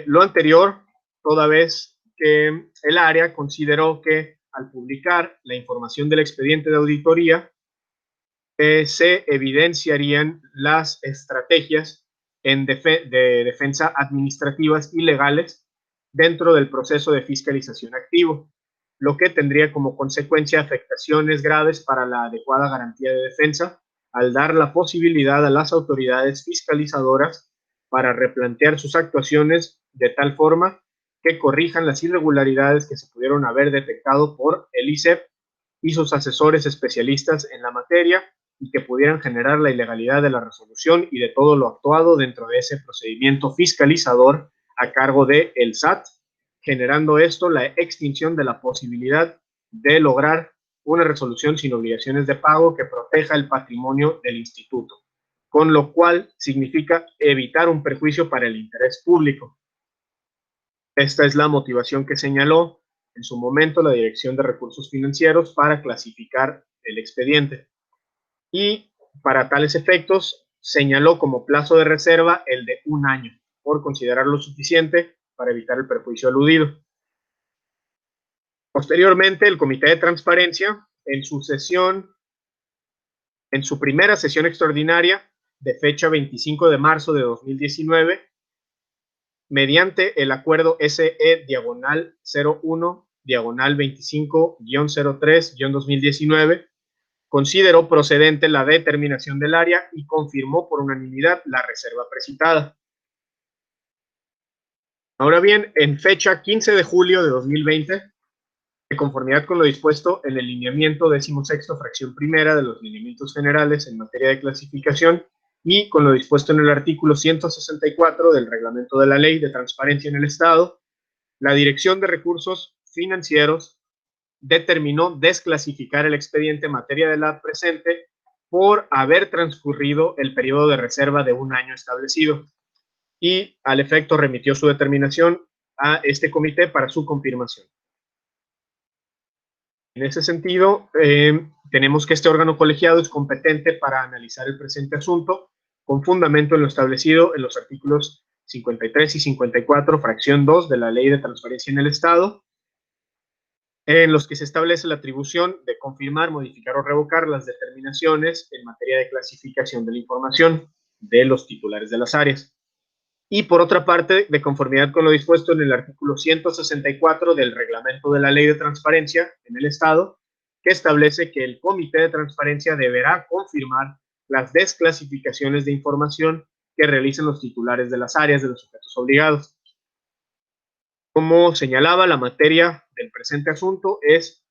Lo anterior, toda vez que el área consideró que al publicar la información del expediente de auditoría, se evidenciarían las estrategias de defensa administrativas y legales dentro del proceso de fiscalización activo, lo que tendría como consecuencia afectaciones graves para la adecuada garantía de defensa, al dar la posibilidad a las autoridades fiscalizadoras para replantear sus actuaciones de tal forma que corrijan las irregularidades que se pudieron haber detectado por el ICEP y sus asesores especialistas en la materia, y que pudieran generar la ilegalidad de la resolución y de todo lo actuado dentro de ese procedimiento fiscalizador a cargo del SAT, generando esto la extinción de la posibilidad de lograr una resolución sin obligaciones de pago que proteja el patrimonio del instituto, con lo cual significa evitar un perjuicio para el interés público. Esta es la motivación que señaló en su momento la Dirección de Recursos Financieros para clasificar el expediente. Y para tales efectos señaló como plazo de reserva el de 1 año, por considerarlo suficiente para evitar el perjuicio aludido. Posteriormente, el Comité de Transparencia, en su primera sesión extraordinaria de fecha 25 de marzo de 2019, mediante el acuerdo SE/01/25-03-2019, consideró procedente la determinación del área y confirmó por unanimidad la reserva precitada. Ahora bien, en fecha 15 de julio de 2020, de conformidad con lo dispuesto en el lineamiento 16º, fracción primera de los lineamientos generales en materia de clasificación y con lo dispuesto en el artículo 164 del reglamento de la Ley de Transparencia en el Estado, la Dirección de Recursos Financieros determinó desclasificar el expediente en materia de la presente por haber transcurrido el periodo de reserva de 1 año establecido, y al efecto remitió su determinación a este comité para su confirmación. En ese sentido, tenemos que este órgano colegiado es competente para analizar el presente asunto con fundamento en lo establecido en los artículos 53 y 54, fracción 2 de la Ley de Transparencia en el Estado, en los que se establece la atribución de confirmar, modificar o revocar las determinaciones en materia de clasificación de la información de los titulares de las áreas. Y por otra parte, de conformidad con lo dispuesto en el artículo 164 del reglamento de la Ley de Transparencia en el Estado, que establece que el Comité de Transparencia deberá confirmar las desclasificaciones de información que realicen los titulares de las áreas de los sujetos obligados. Como señalaba, la materia del presente asunto es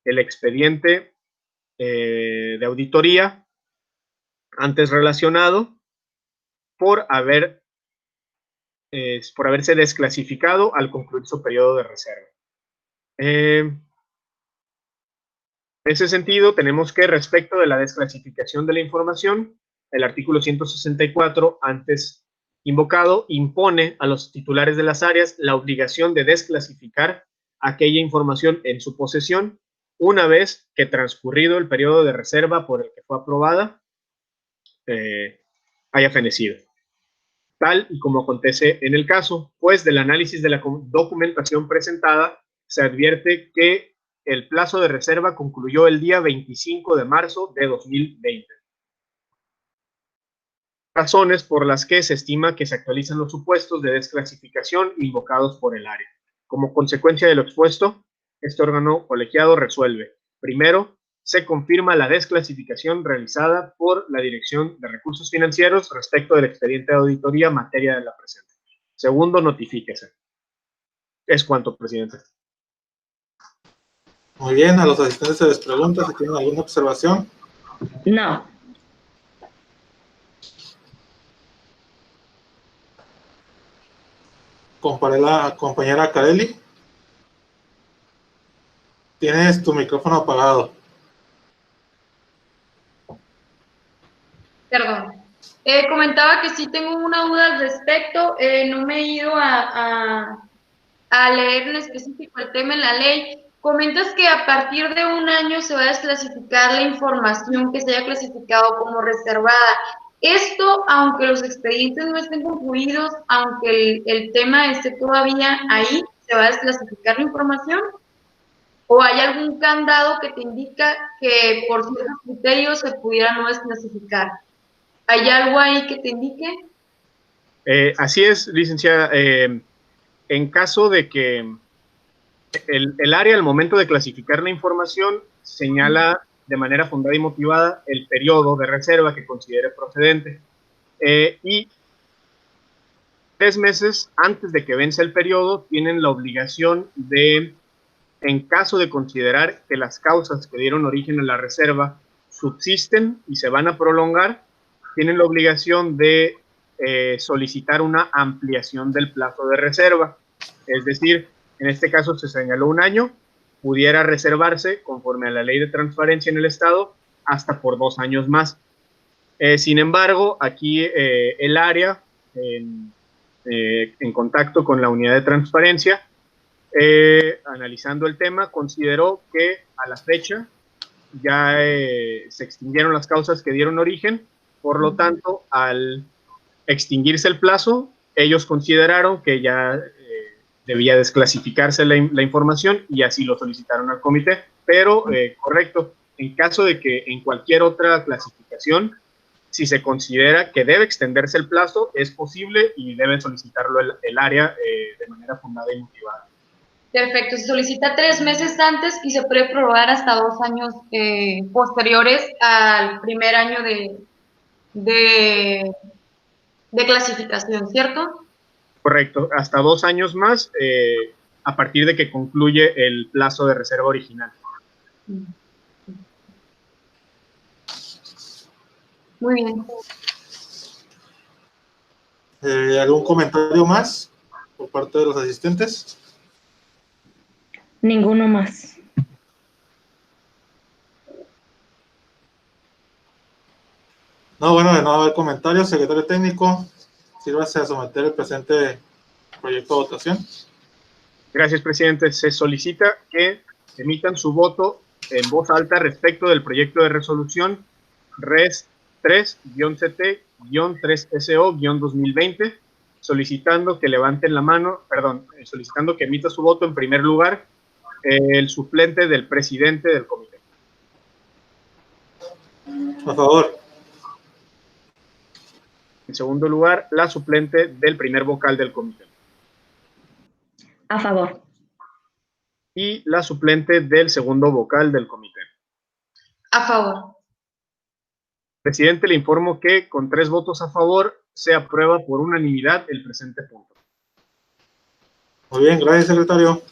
el expediente de auditoría antes relacionado por haberse desclasificado al concluir su periodo de reserva. En ese sentido, tenemos que, respecto de la desclasificación de la información, el artículo 164 antes invocado impone a los titulares de las áreas la obligación de desclasificar aquella información en su posesión una vez que transcurrido el periodo de reserva por el que fue aprobada haya fenecido. Tal y como acontece en el caso, pues del análisis de la documentación presentada se advierte que el plazo de reserva concluyó el día 25 de marzo de 2020. Razones por las que se estima que se actualizan los supuestos de desclasificación invocados por el área. Como consecuencia de lo expuesto, este órgano colegiado resuelve: primero, se confirma la desclasificación realizada por la Dirección de Recursos Financieros respecto del expediente de auditoría materia de la presente. Segundo, notifíquese. Es cuanto, presidente. Muy bien, a los asistentes se les pregunta si tienen alguna observación. No. Compañera Carelli, tienes tu micrófono apagado. Perdón. Comentaba que sí tengo una duda al respecto. No me he ido a a leer en específico el tema en la ley, comentas que a partir de un año se va a desclasificar la información que se haya clasificado como reservada. Esto, aunque los expedientes no estén concluidos, aunque el tema esté todavía ahí, ¿se va a desclasificar la información? ¿O hay algún candado que te indica que por ciertos criterios se pudiera no desclasificar? ¿Hay algo ahí que te indique? Así es, licenciada. En caso de que el área al momento de clasificar la información señala de manera fundada y motivada el periodo de reserva que considere procedente. Y 3 meses antes de que vence el periodo tienen la obligación de, en caso de considerar que las causas que dieron origen a la reserva subsisten y se van a prolongar, tienen la obligación de solicitar una ampliación del plazo de reserva. Es decir, en este caso se señaló un año, pudiera reservarse, conforme a la ley de transparencia en el Estado, hasta por 2 años más. Sin embargo, aquí el área, en contacto con la unidad de transparencia, analizando el tema, consideró que a la fecha ya se extinguieron las causas que dieron origen, por lo tanto, al extinguirse el plazo, ellos consideraron que ya debía desclasificarse la información y así lo solicitaron al comité, pero correcto, en caso de que en cualquier otra clasificación, si se considera que debe extenderse el plazo, es posible y debe solicitarlo el área de manera fundada y motivada. Perfecto, se solicita 3 meses antes y se puede prorrogar hasta 2 años posteriores al primer año de clasificación, ¿cierto? Correcto, hasta 2 años más a partir de que concluye el plazo de reserva original. Muy bien. ¿Algún comentario más por parte de los asistentes? Ninguno más. No, bueno, de no haber comentarios, secretario técnico, sírvase a someter el presente proyecto a votación. Gracias, presidente. Se solicita que emitan su voto en voz alta respecto del proyecto de resolución RES 3-CT-3SO-2020, solicitando que levanten la mano, solicitando que emita su voto en primer lugar el suplente del presidente del comité. A favor. En segundo lugar, la suplente del primer vocal del comité. A favor. Y la suplente del segundo vocal del comité. A favor. Presidente, le informo que con 3 votos a favor se aprueba por unanimidad el presente punto. Muy bien, gracias, secretario.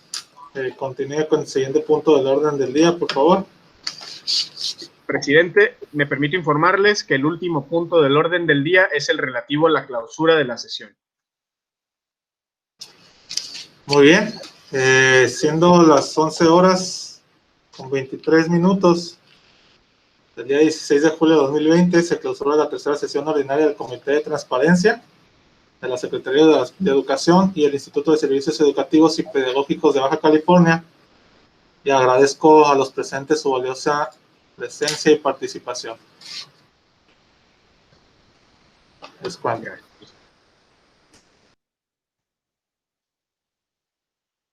Continúe con el siguiente punto del orden del día, por favor. Presidente, me permito informarles que el último punto del orden del día es el relativo a la clausura de la sesión. Muy bien, siendo las 11:23 del día 16 de julio de 2020, se clausuró la tercera sesión ordinaria del Comité de Transparencia de la Secretaría de Educación y el Instituto de Servicios Educativos y Pedagógicos de Baja California, y agradezco a los presentes su valiosa presencia y participación. Es cuando.